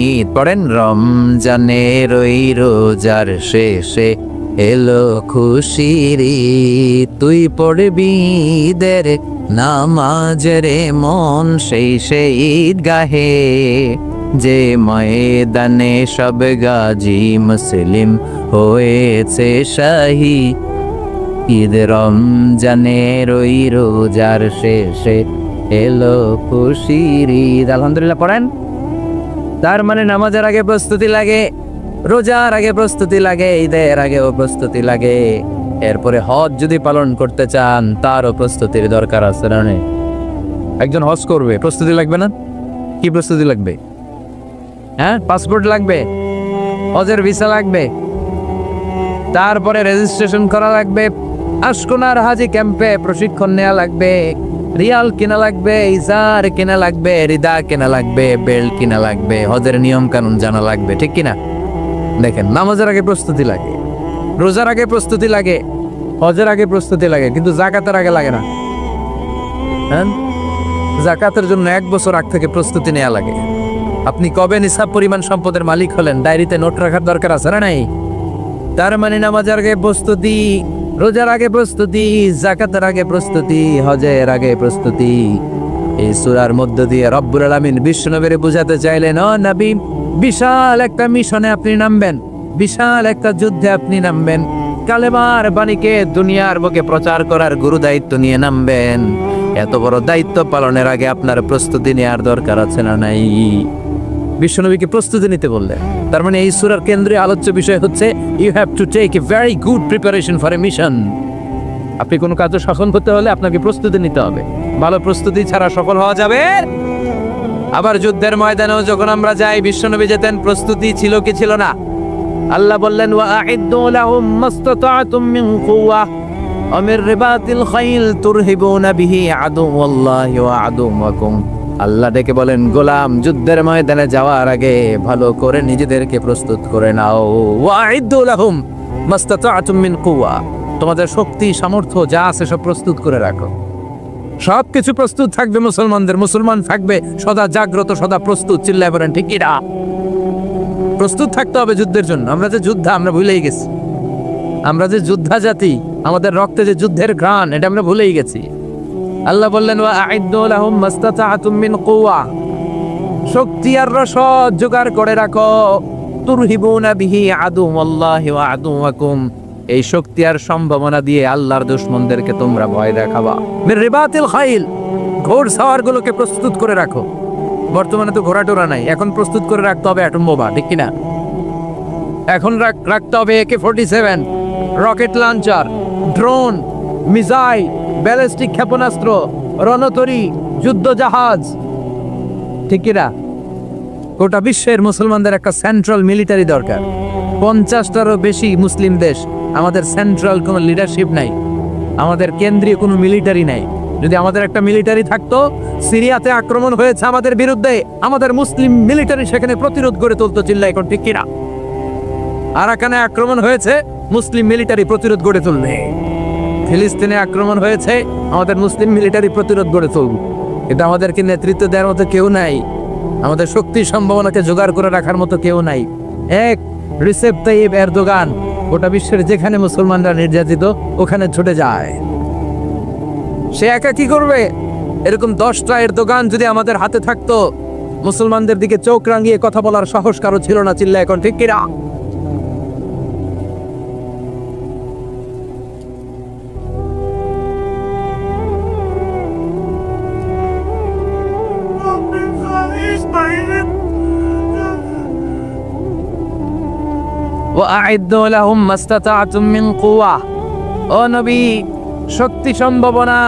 ঈদ পড়েন, রমজানের ওই রোজার শেষে এলো খুশির ঈদ, তুই পড়বি ঈদের নামাজ রে মন সেই ঈদ গাহে, যে ময়দানে সব গাজী মুসলিম হয়েছে শাহী। ঈদ রমজানের ওই রোজার শেষে এলো খুশির ঈদ। আলহামদুলিল্লাহ পড়েন। তার মানে নামাজের আগে প্রস্তুতি লাগে, রোজার আগে প্রস্তুতি লাগে, ঈদের আগেও প্রস্তুতি লাগে। এরপরে হজ যদি পালন করতে চান তারও প্রস্তুতির দরকার আছে না? একজন হজ করবে, প্রস্তুতি লাগবে না? কি প্রস্তুতি লাগবে? হ্যাঁ, পাসপোর্ট লাগবে, হজের ভিসা লাগবে, তারপরে রেজিস্ট্রেশন করা লাগবে, আশকোনার হাজি ক্যাম্পে প্রশিক্ষণ নেওয়া লাগবে, রিয়াল কিনা লাগবে, ইজার কিনা লাগবে, রিদা কিনা লাগবে, বেল্ট কিনা লাগবে, হজের নিয়ম কানুন জানা লাগবে, ঠিক কিনা? দেখেন, নামাজের আগে প্রস্তুতি লাগে, রোজার আগে প্রস্তুতি লাগে, হজের আগে প্রস্তুতি লাগে, কিন্তু যাকাতের আগে লাগে না। হ্যাঁ, যাকাতের জন্য 1 বছর আগ থেকে প্রস্তুতি নেওয়া লাগে। আপনি কবে নিসাব পরিমাণ সম্পদের মালিক হলেন ডায়েরিতে নোট রাখার দরকার আছে না নাই? তার মানে নামাজের আগে প্রস্তুতি, রোজার আগে প্রস্তুতি, যাকাতের আগে প্রস্তুতি, হজের আগে প্রস্তুতি। এই সূরার মধ্য দিয়ে রব্বুল আলামিন বিশ্বনবীরে বুঝাতে চাইলেন, ও নবী, বিশাল একটা মিশনে আপনি নামবেন, বিশাল একটা যুদ্ধে আপনি নামবেন, কালেমার বাণীকে দুনিয়ার বুকে প্রচার করার গুরু দায়িত্ব নিয়ে নামবেন। এত বড় দায়িত্ব পালনের আগে আপনার প্রস্তুতি নেওয়ার দরকার আছে না নাই? বিশ্বনবীকে প্রস্তুতি নিতে বললেন। তার মানে এই সূরার কেন্দ্রীয় আলোচ্য বিষয় হচ্ছে, you have to take a very good preparation for a mission. আপনি কোনো কাজে সফল হতে হলে আপনাকে প্রস্তুতি নিতে হবে। ভালো প্রস্তুতি ছাড়া সফল হওয়া যাবে? আবার যুদ্ধের ময়দানেও যখন আমরা যাই, বিশ্বনবী যেতেন, প্রস্তুতি ছিল কি ছিল না? আল্লাহ বললেন, ওয়া আ'ইদ্দু লাহুম মাসতাতা'তুম মিন কুওয়া ওয়া মির রিবাতিল খাইল তুরহিবুনা বিহি আদুওয়াল্লাহি ওয়া আদুওয়াকুম। আল্লাহ ডেকে বলেন, গোলাম, যুদ্ধের ময়দানে যাওয়ার আগে ভালো করে নিজেদেরকে প্রস্তুত করে নাও। ওয়া আ'ইদ্দু লাহুম মাসতাতা'তুম মিন কুওয়া, তোমাদের শক্তি সামর্থ্য যা আছে সব প্রস্তুত করে রাখো। সবকিছু প্রস্তুত থাকবে মুসলমানদের, মুসলমান থাকবে সদা জাগ্রত, সদা প্রস্তুত। চিল্লায় বলেন ঠিক কিনা? প্রস্তুত থাকতে হবে যুদ্ধের জন্য। আমরা যে যোদ্ধা আমরা ভুলেই গেছি, আমরা যে যোদ্ধা জাতি, আমাদের রক্তে যে যুদ্ধের ঘ্রাণ এটা আমরা ভুলেই গেছি। আল্লাহ বললেন ওয়া আ'ইদ্দু লাহুম মাস্তাতা'তুম মিন কুওয়া, শক্তি আর রসদ জোগাড় করে রাখো। তুরহিবুনা বিহি আদুওয়াল্লাহি ওয়া আদুওয়াকুম, এই শক্তি আর সম্ভাবনা দিয়ে আল্লাহর দুশমনদেরকে তোমরা ভয় দেখাবা। মির রিবাতিল খাইল, ঘোড়সওয়ারগুলোকে প্রস্তুত করে রাখো। বর্তমানে তো ঘোড়া টোরা নাই, এখন প্রস্তুত করে রাখতে হবে অ্যাটম বোমা, ঠিক কিনা? এখন রাখতে হবে AK-47, rocket launcher, drone, missile, ballistic ক্ষেপণাস্ত্র, রণতরী, যুদ্ধ জাহাজ, ঠিক কিনা? গোটা বিশ্বের মুসলমানদের একটা সেন্ট্রাল মিলিটারি দরকার। 50টারও বেশি মুসলিম দেশ, আমাদের সেন্ট্রাল কোনো লিডারশিপ নাই, আমাদের কেন্দ্রীয় কোনো মিলিটারি নাই। যদি আমাদের একটা মিলিটারি থাকতো, সিরিয়াতে আক্রমণ হয়েছে আমাদের বিরুদ্ধে, আমাদের মুসলিম মিলিটারি সেখানে প্রতিরোধ গড়ে তুলতো, চিল্লা এখন ঠিক কিনা? আরাকানে আক্রমণ হয়েছে, মুসলিম মিলিটারি প্রতিরোধ গড়ে তুলবে। ফিলিস্তিনে আক্রমণ হয়েছে, আমাদের মুসলিম মিলিটারি প্রতিরোধ গড়ে তুলবে। কিন্তু আমাদেরকে নেতৃত্ব দেওয়ার মতো কেউ নাই, আমাদের শক্তি সম্ভাবনাকে জোগাড় করে রাখার মতো কেউ নাই। এক রিসেপ তাইয়িব এরদোগান গোটা বিশ্বের যেখানে মুসলমানরা নির্যাতিত ওখানে ছুটে যায়। সে একা কি করবে? এরকম 10টা এরদোগান যদি আমাদের হাতে থাকতো, মুসলমানদের দিকে চোখ রাঙিয়ে কথা বলার সাহস কারো ছিল না, চিল্লা এখন ঠিক কিনা? ওয়া'আইদ্দু লাহুম মাস্তাতা'তুম মিন কুওয়া, ও নবী শক্তি সম্ভাবনা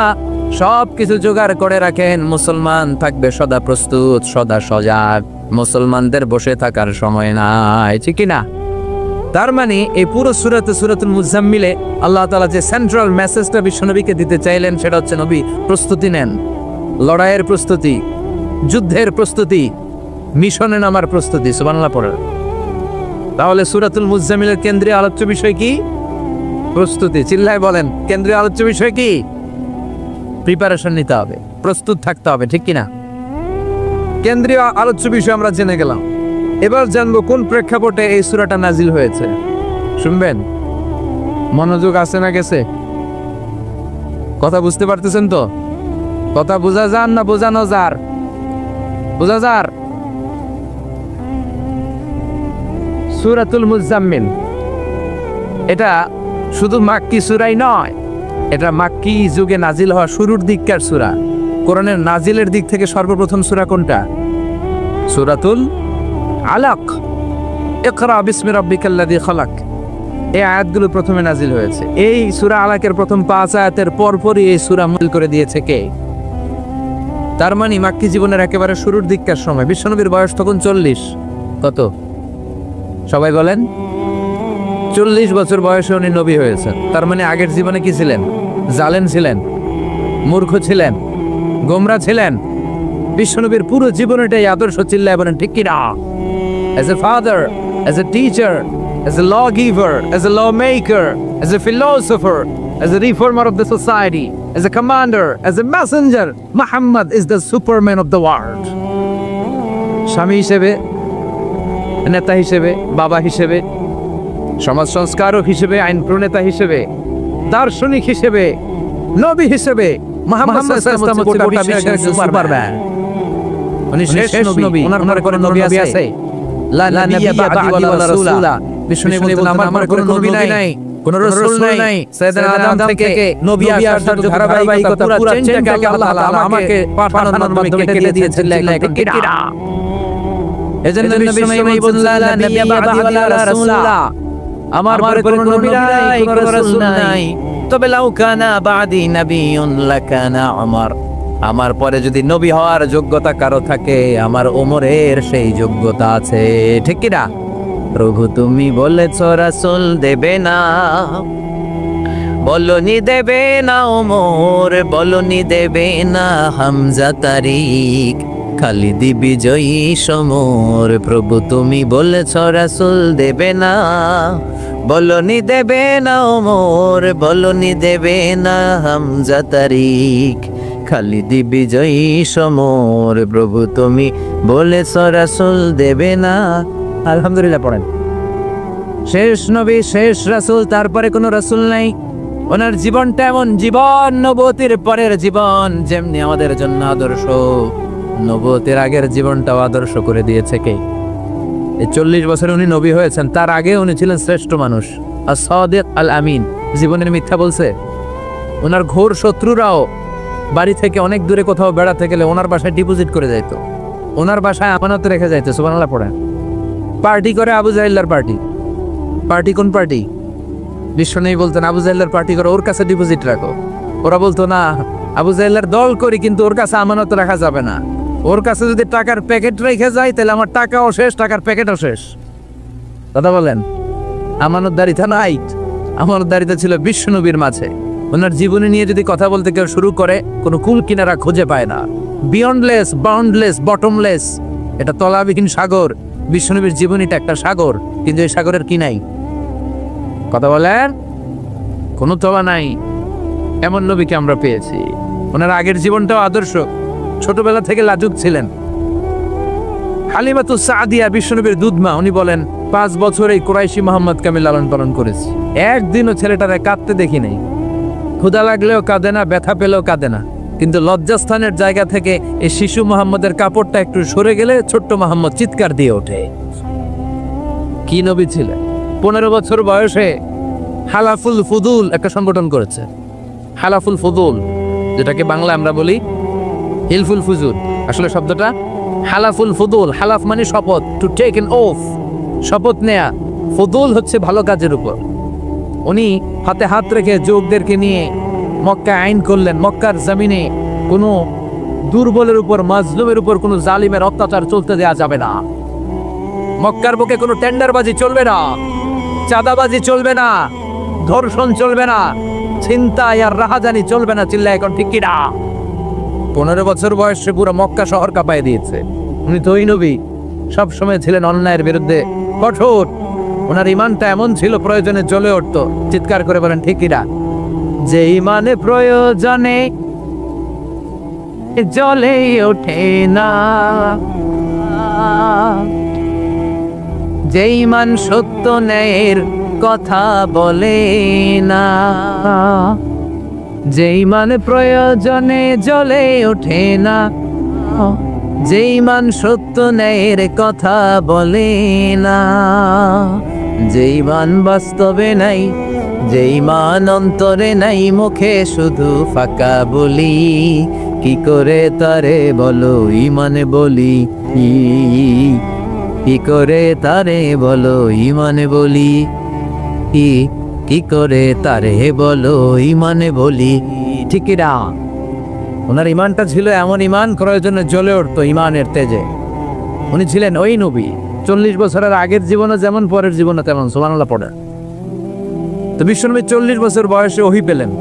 সব কিছু জোগাড় করে রাখেন। মুসলমান থাকবে সদা প্রস্তুত, সদা সজাগ। মুসলমানদের বসে থাকার সময় নাই, ঠিক কি না? তার মানে এই পুরো সূরাতুল মুজাম্মিলে আল্লাহ তাআলা যে সেন্ট্রাল মেসেজটা বিশ্বনবীকে দিতে চাইলেন সেটা হচ্ছে, নবী প্রস্তুতি নেন, লড়াইয়ের প্রস্তুতি, যুদ্ধের প্রস্তুতি, মিশনে নামার প্রস্তুতি। সুবহানাল্লাহ পড়েন। তাহলে সূরাতুল মুজাম্মিলের কেন্দ্রীয় আলোচ্য বিষয় কি? প্রস্তুতি। চিল্লায় বলেন, কেন্দ্রীয় আলোচ্য বিষয় কি? প্রিপারেশন নিতে হবে, প্রস্তুত থাকতে হবে, ঠিক কিনা? কেন্দ্রীয় আলোচ্য বিষয় আমরা জেনে গেলাম। এবার জানবো কোন প্রেক্ষাপটে এই সূরাটা নাজিল হয়েছে। শুনবেন? মনোযোগ আছে না গেছে? কথা বুঝতে পারতেছেন তো? কথা বোঝা যান না বোঝানো যার? বোঝা যার? সূরাতুল মুজাম্মিল এটা শুধু মাক্কি সূরাই নয়, এটা মাক্কি যুগে নাজিল হওয়া শুরুর দিককার সূরা। কোরআনের নাজিলের দিক থেকে সর্বপ্রথম সূরা কোনটা? সূরাতুল আলাক। ইকরা বিসমি রাব্বিকাল্লাযী খালাক, এই আয়াতগুলো প্রথমে নাজিল হয়েছে। এই সূরা আলাকের প্রথম 5 আয়াতের পরপরই এই সূরা নাজিল করে দিয়েছে কে? তার মানে মাক্কি জীবনের একেবারে শুরুর দিককার সময়। বিশ্বনবীর বয়স তখন 40। কত? সবাই বলেন। 40 বছর বয়সে উনি নবী হয়েছেন। তার মানে আগের জীবনে কি ছিলেন? জালেম ছিলেন, মূর্খ ছিলেন, গোমরা ছিলেন। বিশ্বনবীর পুরো জীবনটাই আদর্শ, চিল্লায় বলেন ঠিক কিনা? As a father, as a teacher, as a lawgiver, as a lawmaker, as a philosopher, as a reformer of the society, as a commander, as a messenger, Muhammad is the superman of the world. স্বামী হিসেবে, নেতা হিসেবে, বাবা হিসেবে, সমাজ সংস্কারক হিসেবে, আইন প্রণেতা হিসেবে, দার্শনিক হিসেবে, নবী হিসেবে মুহাম্মদ সাল্লাল্লাহু আলাইহি ওয়াসাল্লাম গোটা বিশ্বের সুপারম্যান। উনি শেষ নবী, ওনার কোনো নবী আছে? লা নাবিয়্যা বা'দি ওয়ালা রাসূলা। বিষ্ণু বলেন আমার কোনো নবী নাই, কোনো রাসূল নাই। সাইয়েদনা আদম থেকে নবী আসার যে ধারাবাহিকতা পুরো চেইনটাকে আল্লাহ তাআলা আমাকে পাঠানোর মাধ্যমে কেটে দিয়েছেন। কিরা এজন্য বিষ্ণু বলেন লা নাবিয়্যা বা'দি ওয়ালা রাসূলা, আমার পরে কোনো নবী নাই, কোনো রাসূল নাই। তবে লাউ কানা বা'দি নাবিয়্যুন লাকানা উমর, আমার পরে যদি নবী হওয়ার যোগ্যতা কারো থাকে, আমার ওমরের সেই যোগ্যতা আছে, ঠিক কি না? প্রভু তুমি বলেছ রাসূল দেবে না, বলনি দেবে না ওমর, বলনি দেবে না হামজা তারিক, খালিদ বিজয়ী সমর। প্রভু তুমি বলেছ রাসূল দেবে না, বলনি দেবে না ওমর, বলনি দেবে না হামজা তারিক, খালিদ বিজয়ী সমর। প্রভু তুমি বলেছ রাসূল দেবে না, আলহামদুলিল্লাহ পড়েন। শেষ নবী, শেষ রাসূল, তারপরে কোনো রাসূল নাই। ওনার জীবনটা এমন জীবন, নবুয়তের পরের জীবন যেমনি আমাদের জন্য আদর্শ, নবুয়তের আগের জীবনটাও আদর্শ করে দিয়েছে কে? এই 40 বছরে উনি নবী হয়েছেন, তার আগে উনি ছিলেন শ্রেষ্ঠ মানুষ, as-সাদিক আল-আমিন। জীবনের মিথ্যা বলছে। ওনার ঘোর শত্রুরাও বাড়ি থেকে অনেক দূরে কোথাও বেড়াতে গেলে ওনার বাসায় ডিপোজিট করে যাইত, ওনার বাসায় আমানত রেখে যাইতো। সুবহানাল্লাহ পড়েন। পার্টি করে আবু জাহেলের পার্টি। পার্টি কোন পার্টি? বিশ্বনবী বলতেন আবু জাহেলের পার্টি করে ওর কাছে ডিপোজিট রাখো। ওরা বলতো না, আবু জাহেলের দল করি কিন্তু ওর কাছে আমানত রাখা যাবে না। ওর কাছে যদি টাকার প্যাকেট রেখে যায় তাহলে আমার টাকাও শেষ, টাকার প্যাকেটও শেষ। কথা বলেন, আমানতদারিতা নাই। আমানতদারিতা ছিল বিশ্বনবীর মাঝে। ওনার জীবনী নিয়ে যদি কথা বলতে কেউ শুরু করে কোনো কুল কিনারা খুঁজে পায় না। বিয়ন্ডলেস, বাউন্ডলেস, বটমলেস, এটা তলাবিহীন সাগর। বিশ্বনবীর জীবনীটা একটা সাগর, কিন্তু এই সাগরের কি নাই? কথা বলেন, কোনো তলা নাই। এমন নবীকে আমরা পেয়েছি। ওনার আগের জীবনটাও আদর্শ। ছোটবেলা থেকে লাজুক ছিলেন। হালিমাতুস সাদিয়া বিশ্বনবীর দুধমা, উনি বলেন 5 বছর এই কুরাইশি মোহাম্মদকে আমি লালন পালন করেছি, একদিনও ছেলেটারে কাঁদতে দেখি নাই। ক্ষুধা লাগলেও কাঁদে না, ব্যথা পেলেও কাঁদে না। কিন্তু লজ্জাস্থানের জায়গা থেকে এই শিশু মোহাম্মদের কাপড়টা একটু সরে গেলে ছোট্ট মোহাম্মদ চিৎকার দিয়ে ওঠে। কি নবী ছিলেন! 15 বছর বয়সে হালাফুল ফুদুল একটা সংগঠন করেছে। হালাফুল ফুদুল, যেটাকে বাংলা আমরা বলি হিলফুল ফুজুল। আসলে শব্দটা হালাফুল ফুদুল। হালাফ মানে শপথ, টু টেক এন ওফ, শপথ নেয়া। ফুদুল হচ্ছে ভালো কাজের উপর। উনি হাতে হাত রেখে যুবকদেরকে নিয়ে মক্কা আইন করলেন। মক্কার জমিনে কোনো দুর্বলের উপর, মাজলুমের উপর কোনো জালিমের অত্যাচার চলতে দেয়া যাবে না। মক্কার বুকে কোনো টেন্ডারবাজি চলবে না, চাঁদাবাজি চলবে না, ধর্ষণ চলবে না, ছিনতাই আর রাহাজানি চলবে না। চিল্লায় এখন ঠিক কিনা? 15 বছর বয়সে পুরো মক্কা শহর কাঁপায় দিয়েছে। উনি তো ওই নবী, সবসময় ছিলেন অন্যায়ের বিরুদ্ধে কঠোর। ওনার ইমানটা এমন ছিল প্রয়োজনে জ্বলে উঠতো। চিৎকার করে বলেন ঠিক কিনা? যে ইমানে প্রয়োজনে জ্বলে ওঠে না, যে ইমান সত্য ন্যায়ের কথা বলে না, যে ইমান প্রয়োজনে জ্বলে ওঠে না, যে ইমান সত্য ন্যায়ের কথা বলে না, যে ইমান বাস্তবে নাই, যে ইমান অন্তরে নাই, মুখে শুধু ফাঁকা বলি, কি করে তারে বলো ইমানে বলি, কি করে তারে বলো ইমানে বলি, কি করে তারে বলো ইমানে বলি। ঠিক না? ওনার ইমানটা ছিল এমন ইমান, প্রয়োজনে জ্বলে উঠতো ইমানের তেজে। উনি ছিলেন ওই নবী। 40 বছরের আগের জীবনে যেমন, পরের জীবনে তেমন। সুবহানাল্লাহ পড়ে। তো বিশ্বনবী 40 বছর বয়সে ওহী পেলেন।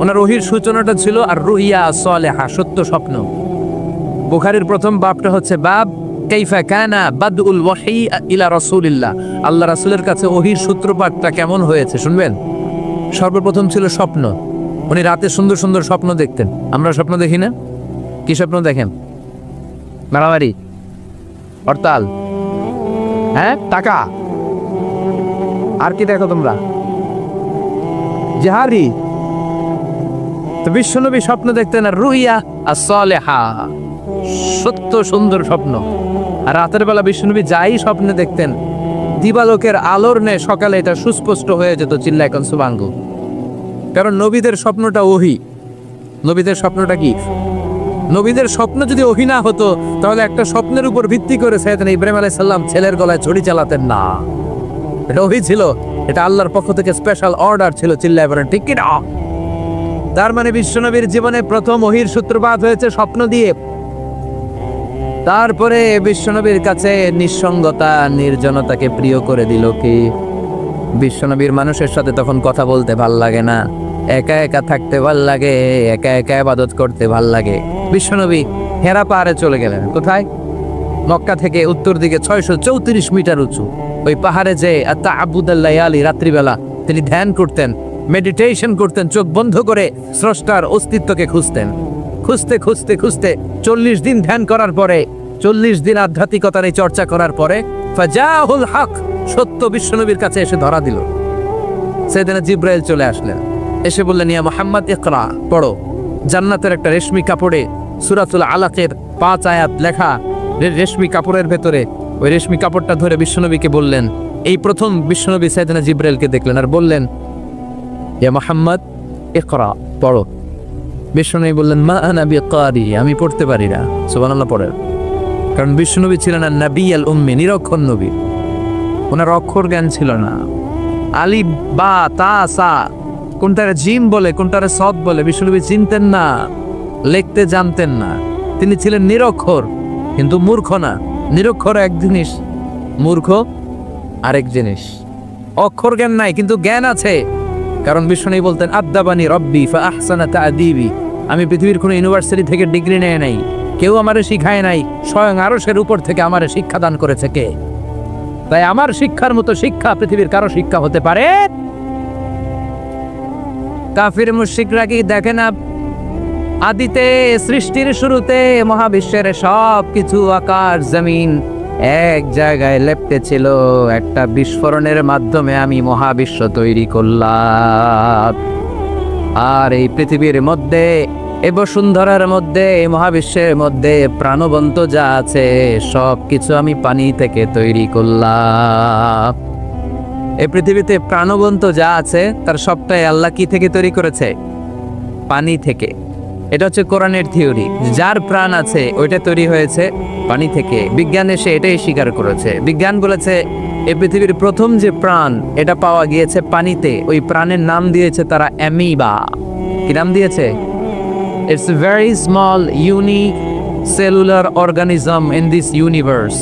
ওনার ওহীর সূচনাটা ছিল আর রুইয়া সালেহা, সত্য স্বপ্ন। বুখারীর প্রথম বাবটা হচ্ছে বাব কাইফা কানা বাদউল ওয়াহী ইলা রাসূলিল্লাহ। আল্লাহ রাসূলের কাছে ওহীর সূত্রপাতটা কেমন হয়েছে শুনবেন। সর্বপ্রথম ছিল স্বপ্ন। উনি রাতে সুন্দর সুন্দর স্বপ্ন দেখতেন। আমরা স্বপ্ন দেখি না? কি স্বপ্ন দেখেন? মারামারি, হরতাল, হ্যাঁ, টাকা। আর কি দেখো তোমরা? জিহাদি। তো বিশ্বনবী স্বপ্ন দেখতেন আর রুইয়া as-সালেহা, সত্য সুন্দর স্বপ্ন। আর রাতের বেলা বিশ্বনবী যাই স্বপ্নে দেখতেন, দিবালোকের আলোর নে সকালে এটা সুস্পষ্ট হয়ে যেত। চিল্লা এখন সুবহানাল্লাহ। কারণ নবীদের স্বপ্নটা ওহী। নবীদের স্বপ্নটা কি? নবীদের স্বপ্ন যদি ওহী না হতো তাহলে একটা স্বপ্নের উপর ভিত্তি করে সাইয়েদনা ইব্রাহিম আলাইহিস সালাম ছেলের গলায় ছড়ি চালাতেন না। এটা ওহী ছিল, এটা আল্লাহর পক্ষ থেকে স্পেশাল অর্ডার ছিল। চিল্লায় বলেন ঠিক কি না? তার মানে বিশ্বনবীর জীবনে প্রথম ওহীর সূত্রপাত হয়েছে স্বপ্ন দিয়ে। তারপরে বিশ্বনবীর কাছে নিঃসঙ্গতা, নির্জনতাকে প্রিয় করে দিল কি? বিশ্বনবীর মানুষের সাথে তখন কথা বলতে ভাল লাগে না, একা একা থাকতে ভাল লাগে, একা একা ইবাদত করতে ভাল লাগে। বিশ্বনবী হেরা পাহাড়ে চলে গেলেন। কোথায়? মক্কা থেকে উত্তর দিকে 634 মিটার উঁচু ওই পাহাড়ে যে তাআব্বুদাল লায়ালি, রাত্রিবেলা তিনি ধ্যান করতেন, মেডিটেশন করতেন, চোখ বন্ধ করে স্রষ্টার অস্তিত্বকে খুঁজতেন। খুঁজতে খুঁজতে খুঁজতে 40 দিন ধ্যান করার পরে, 40 দিন আধ্যাত্মিকতার এই চর্চা করার পরে ফাজাহুল হক, সত্য বিশ্বনবীর কাছে এসে ধরা দিল। সাইয়েদনা জিবরাইল চলে আসলেন, এসে বললেন, ইয়া মুহাম্মদ ইকরা, পড়ো। জান্নাতের একটা রেশমি কাপড়ে সূরাতুল আলাকের 5 আয়াত লেখা রেশমি কাপড়ের ভেতরে, ওই রেশমি কাপড়টা ধরে বিশ্বনবীকে বললেন। এই প্রথম বিশ্বনবী সাইয়েদনা জিবরাইলকে দেখলেন আর বললেন, ইয়া মুহাম্মদ ইকরা, পড়ো। বিশ্বনবী বললেন, মা আনা বিকারি, আমি পড়তে পারি না। সুবহানাল্লাহ পড়েন। কারণ বিশ্বনবী ছিলেন আর নবী আল উম্মি, নিরক্ষর নবী, ওনার অক্ষর জ্ঞান ছিল না। আলিফ বা তা সা, কোনটারে জিম বলে কোনটারে সদ বলে বিশ্বনবী চিনতেন না, লিখতে জানতেন না। তিনি ছিলেন নিরক্ষর, কিন্তু মূর্খ না। নিরক্ষর এক জিনিস, মূর্খ আরেক জিনিস। অক্ষর জ্ঞান নাই কিন্তু জ্ঞান আছে। কারণ বিশ্বনবী বলতেন, আদ্দাবানি রব্বি ফা আহসানা তা'দীবি, আমি পৃথিবীর কোনো ইউনিভার্সিটি থেকে ডিগ্রি নেয় নাই, কেউ আমারে শিখায় নাই, স্বয়ং আরশের উপর থেকে আমারে শিক্ষা দান করেছে কে? তাই আমার শিক্ষার মতো শিক্ষা পৃথিবীর কারো শিক্ষা হতে পারে? কাফির মুশরিকরা কি দেখে না, আদিতে সৃষ্টির শুরুতে মহাবিশ্বের সব কিছু আকাশ জমিন এক জায়গায় লেপ্টে ছিল, একটা বিস্ফোরণের মাধ্যমে আমি মহাবিশ্ব তৈরি করলাম। আর এই পৃথিবীর মধ্যে, এই বসুন্ধরার মধ্যে, এই মহাবিশ্বের মধ্যে প্রাণবন্ত যা আছে সব কিছু আমি পানি থেকে তৈরি করলাম। এই পৃথিবীতে প্রাণবন্ত যা আছে তার সবটাই আল্লাহ কি থেকে তৈরি করেছে? পানি থেকে। এটা হচ্ছে কোরআনের থিওরি, যার প্রাণ আছে ওইটা তৈরি হয়েছে পানি থেকে। বিজ্ঞান এসে এটাই স্বীকার করেছে। বিজ্ঞান বলেছে এই পৃথিবীর প্রথম যে প্রাণ এটা পাওয়া গিয়েছে পানিতে। ওই প্রাণের নাম দিয়েছে তারা অ্যামিবা। কি নাম দিয়েছে? It's a very small unicellular organism in this universe.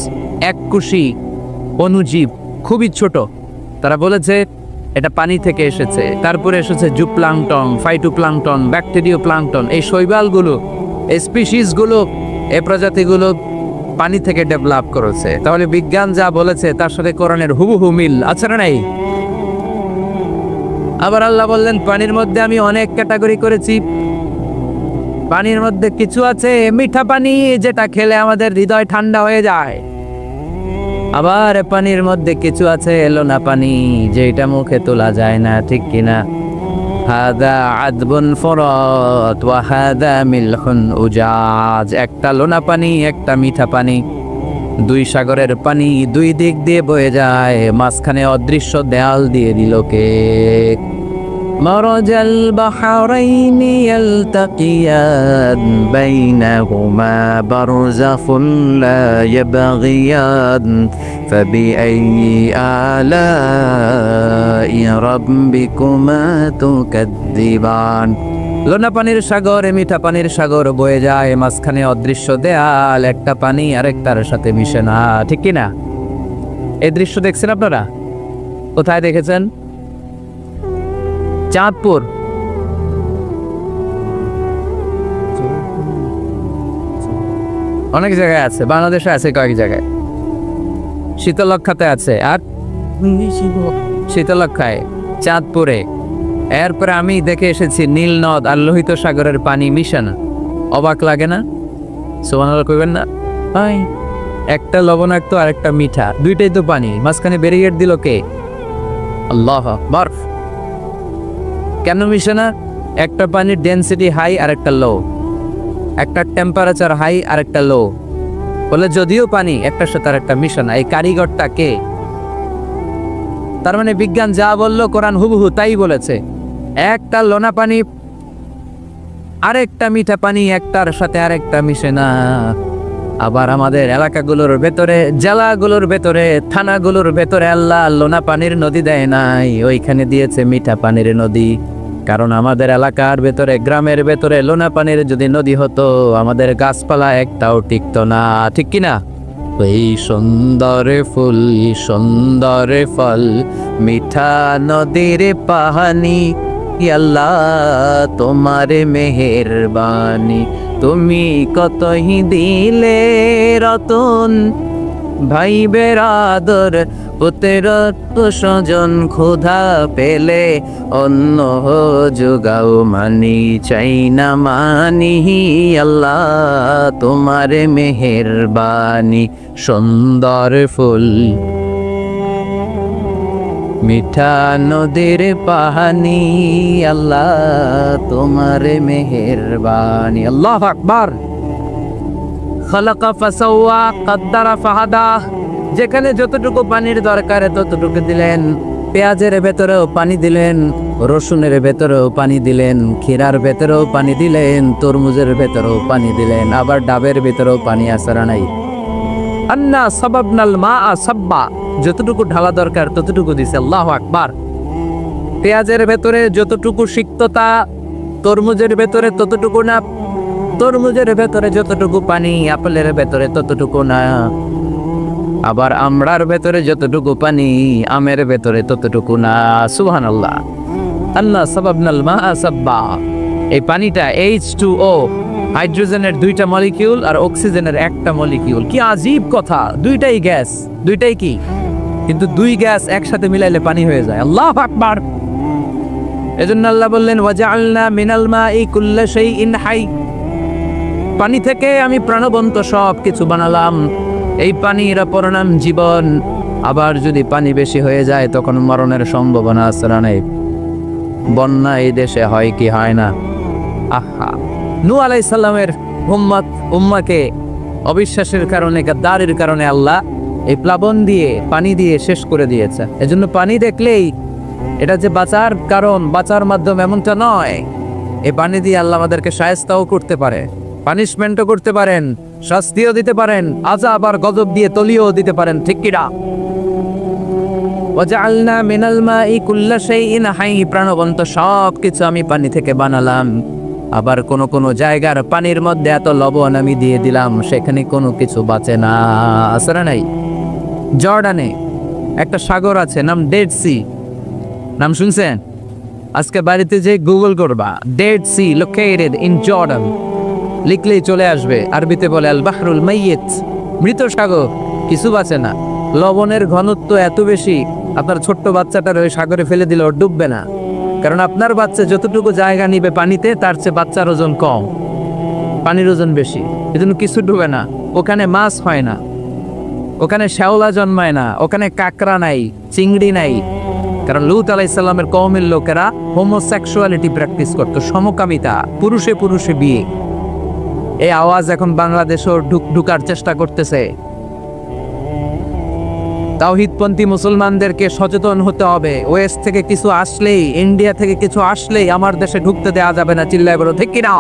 এককোষী অণুজীব, খুবই ছোট। তারা বলেছে এটা পানি থেকে এসেছে। তারপরে এসেছে জুপ্লাঙ্কটন, ফাইটোপ্লাঙ্কটন, ব্যাকটেরিয়া প্লাঙ্কটন। এই শৈবালগুলো, এই স্পিসিসগুলো, এই প্রজাতিগুলো পানি থেকে ডেভেলপ করেছে। তাহলে বিজ্ঞান যা বলেছে তার সাথে কোরআনের হুবহু মিল আছে না নাই? আবার আল্লাহ বললেন, পানির মধ্যে আমি অনেক ক্যাটাগরি করেছি। পানির মধ্যে কিছু আছে মিঠা পানি, যেটা খেলে আমাদের হৃদয় ঠান্ডা হয়ে যায়। আবার পানির মধ্যে কিছু আছে লোনা পানি, যেটা মুখে তোলা যায় না, ঠিক কিনা? হাদা আদবুন ফুরাত ওয়া হাদা মিলহুন উজাজ। একটা লোনা পানি, একটা মিঠা পানি, দুই সাগরের পানি দুই দিক দিয়ে বয়ে যায়, মাঝখানে অদৃশ্য দেয়াল দিয়ে দিল কে? مرج البحرين يلتقيان بينهما برزخ لا يبغيان فبأي آلاء ربكما تكذبان। লোনা পানির সাগর, মিঠা পানির সাগর বয়ে যায়, মাঝখানে অদৃশ্য দেয়াল, একটা পানি আরেকটার সাথে মিশে না, ঠিক কিনা? এই দৃশ্য দেখছেন আপনারা? কোথায় দেখেছেন? চাঁদপুর। অনেক জায়গায় আছে, বাংলাদেশে আছে কয়েক জায়গায়, শীতলক্ষাতে আছে, আর শীতলক্ষায়, চাঁদপুরে। এরপরে আমি দেখে এসেছি নীল নদ আর লোহিত সাগরের পানি মিশানো। অবাক লাগে না? সুবহানাল্লাহ কইবেন না? একটা লবণাক্ত আর একটা মিঠা, দুইটাই তো পানি, মাঝখানে ব্যারিকেড দিল কে? আল্লাহ। বরফ কেন মিশে না? একটা পানির ডেনসিটি হাই আর একটা লো, একটা টেম্পারেচার হাই আর একটা লো, বলে যদিও পানি একটার সাথে আর একটা মিশে না। এই কারিগরটা কে? তার মানে বিজ্ঞান যা বললো কোরআন হুবহু তাই বলেছে। একটা লোনা পানি আরেকটা মিঠা পানি, একটার সাথে আরেকটা মিশে না। আবার আমাদের এলাকাগুলোর ভেতরে, জেলাগুলোর ভেতরে, থানাগুলোর ভেতরে আল্লাহ লোনা পানির নদী দেয় নাই, ওইখানে দিয়েছে মিঠা পানির নদী। কারণ আমাদের এলাকার ভেতরে, গ্রামের ভেতরে লোনা পানির যদি নদী হতো, আমাদের গাছপালা একটাও টিকতো না, ঠিক কিনা? এই সুন্দর ফুল, সুন্দর ফল, মিঠা নদীর পাহানি, আল্লাহ তোমার মেহেরবানি। তুমি কতই দিলে রতন, ভাই বেরাদর পুত্রের স্বজন ক্ষুধা পেলে অন্য যোগাও মানি চাই না মানি আল্লাহ তোমার মেহেরবানি সুন্দর ফুল মিঠা নদীর পাহানি আল্লাহ তোমার মেহেরবানি আল্লাহু আকবার খালাকা ফাসাওয়া কদ্দারা ফাহাদা যেখানে যতটুকু পানির দরকার ততটুকু দিলেন পেঁয়াজের ভেতরেও পানি দিলেন রসুনের ভেতরেও পানি দিলেন ক্ষীরার ভেতরেও পানি দিলেন তরমুজের ভেতরেও পানি দিলেন আবার ডাবের ভেতরেও পানি আসারা নাই আন্না সাবাবনাল মাআ সাব্বা যতটুকু ঢালা দরকার ততটুকু দিছে আল্লাহু আকবার পেঁয়াজের ভেতরে যতটুকু সিক্ততা তরমুজের ভেতরে ততটুকু না তরমুজের ভেতরে যতটুকু পানি আপেলের ভেতরে ততটুকু না আবার আমড়ার ভেতরে যতটুকু পানি আমের ভেতরে ততটুকু না সুবহানাল্লাহ আল্লাহ সাবাবনাল মাআ সাব্বা এই পানিটা H2O হাইড্রোজেনের দুইটা মলিকিউল আর অক্সিজেনের একটা মলিকিউল কি আজীব কথা দুইটাই গ্যাস দুইটাই কি কিন্তু দুই গ্যাস একসাথে মিলাইলে পানি হয়ে যায় আল্লাহু আকবার এজন্য আল্লাহ বললেন ওয়াজআলনা মিনাল মাই কুল্লা শাইইন হাই পানি থেকে আমি প্রাণবন্ত সব কিছু বানালাম এই পানির অপর নাম জীবন আবার যদি পানি বেশি হয়ে যায় তখন মরণের সম্ভাবনা আছে না নেই বন্যা এই দেশে হয় কি হয় না আহা নূহ আলাইহিস সালামের উম্মাকে অবিশ্বাসের কারণে গাদ্দারির কারণে আল্লাহ এই প্লাবন দিয়ে পানি দিয়ে শেষ করে দিয়েছে এজন্য পানি দেখলেই এটা যে বাঁচার কারণ বাঁচার মাধ্যম এমনটা নয় এই পানি দিয়ে আল্লাহ আমাদেরকে শায়েস্তাও করতে পারে পানিশমেন্টও করতে পারেন শাস্তিও দিতে পারেন আযাব আর গজব দিয়ে তলিয়েও দিতে পারেন ঠিক কি না ওয়াজআলনা মিনাল মাই কুল্লা শাইইন হাই প্রাণবন্ত সব কিছু আমি পানি থেকে বানালাম আবার কোন কোন জায়গার পানির মধ্যে এত লবণ আমি দিয়ে দিলাম সেখানে কোনো কিছু বাঁচে না আসরা নাই জর্ডানে একটা সাগর আছে নাম ডেড সি নাম শুনছেন আজকে বাড়িতে যে গুগল করবা dead sea located in Jordan লিখলেই চলে আসবে আরবিতে বলে আল বাহরুল মাইয়িত মৃত সাগর কিছু বাঁচে না লবণের ঘনত্ব এত বেশি আপনার ছোট্ট বাচ্চাটার ওই সাগরে ফেলে দিলে ওর ডুববে না কারণ আপনার বাচ্চা যতটুকু জায়গা নিবে পানিতে তার চেয়ে বাচ্চার ওজন কম পানির ওজন বেশি এজন্য কিছু ডুবে না ওখানে মাছ হয় না ওখানে শ্যাওলা জন্মায় না ওখানে কাকড়া নাই চিংড়ি নাই কারণ লূত আলাইহিস সালামের কওমের লোকেরা হোমোসেক্সুয়ালিটি প্র্যাকটিস করত সমকামিতা পুরুষে পুরুষে বিয়ে এই আওয়াজ এখন বাংলাদেশেও ঢুকার চেষ্টা করতেছে তাওহীদপন্থী মুসলমানদেরকে সচেতন হতে হবে ওয়েস্ট থেকে কিছু আসলেই ইন্ডিয়া থেকে কিছু আসলেই আমার দেশে ঢুকতে দেওয়া যাবে না চিল্লায় বলো ঠিক কিনা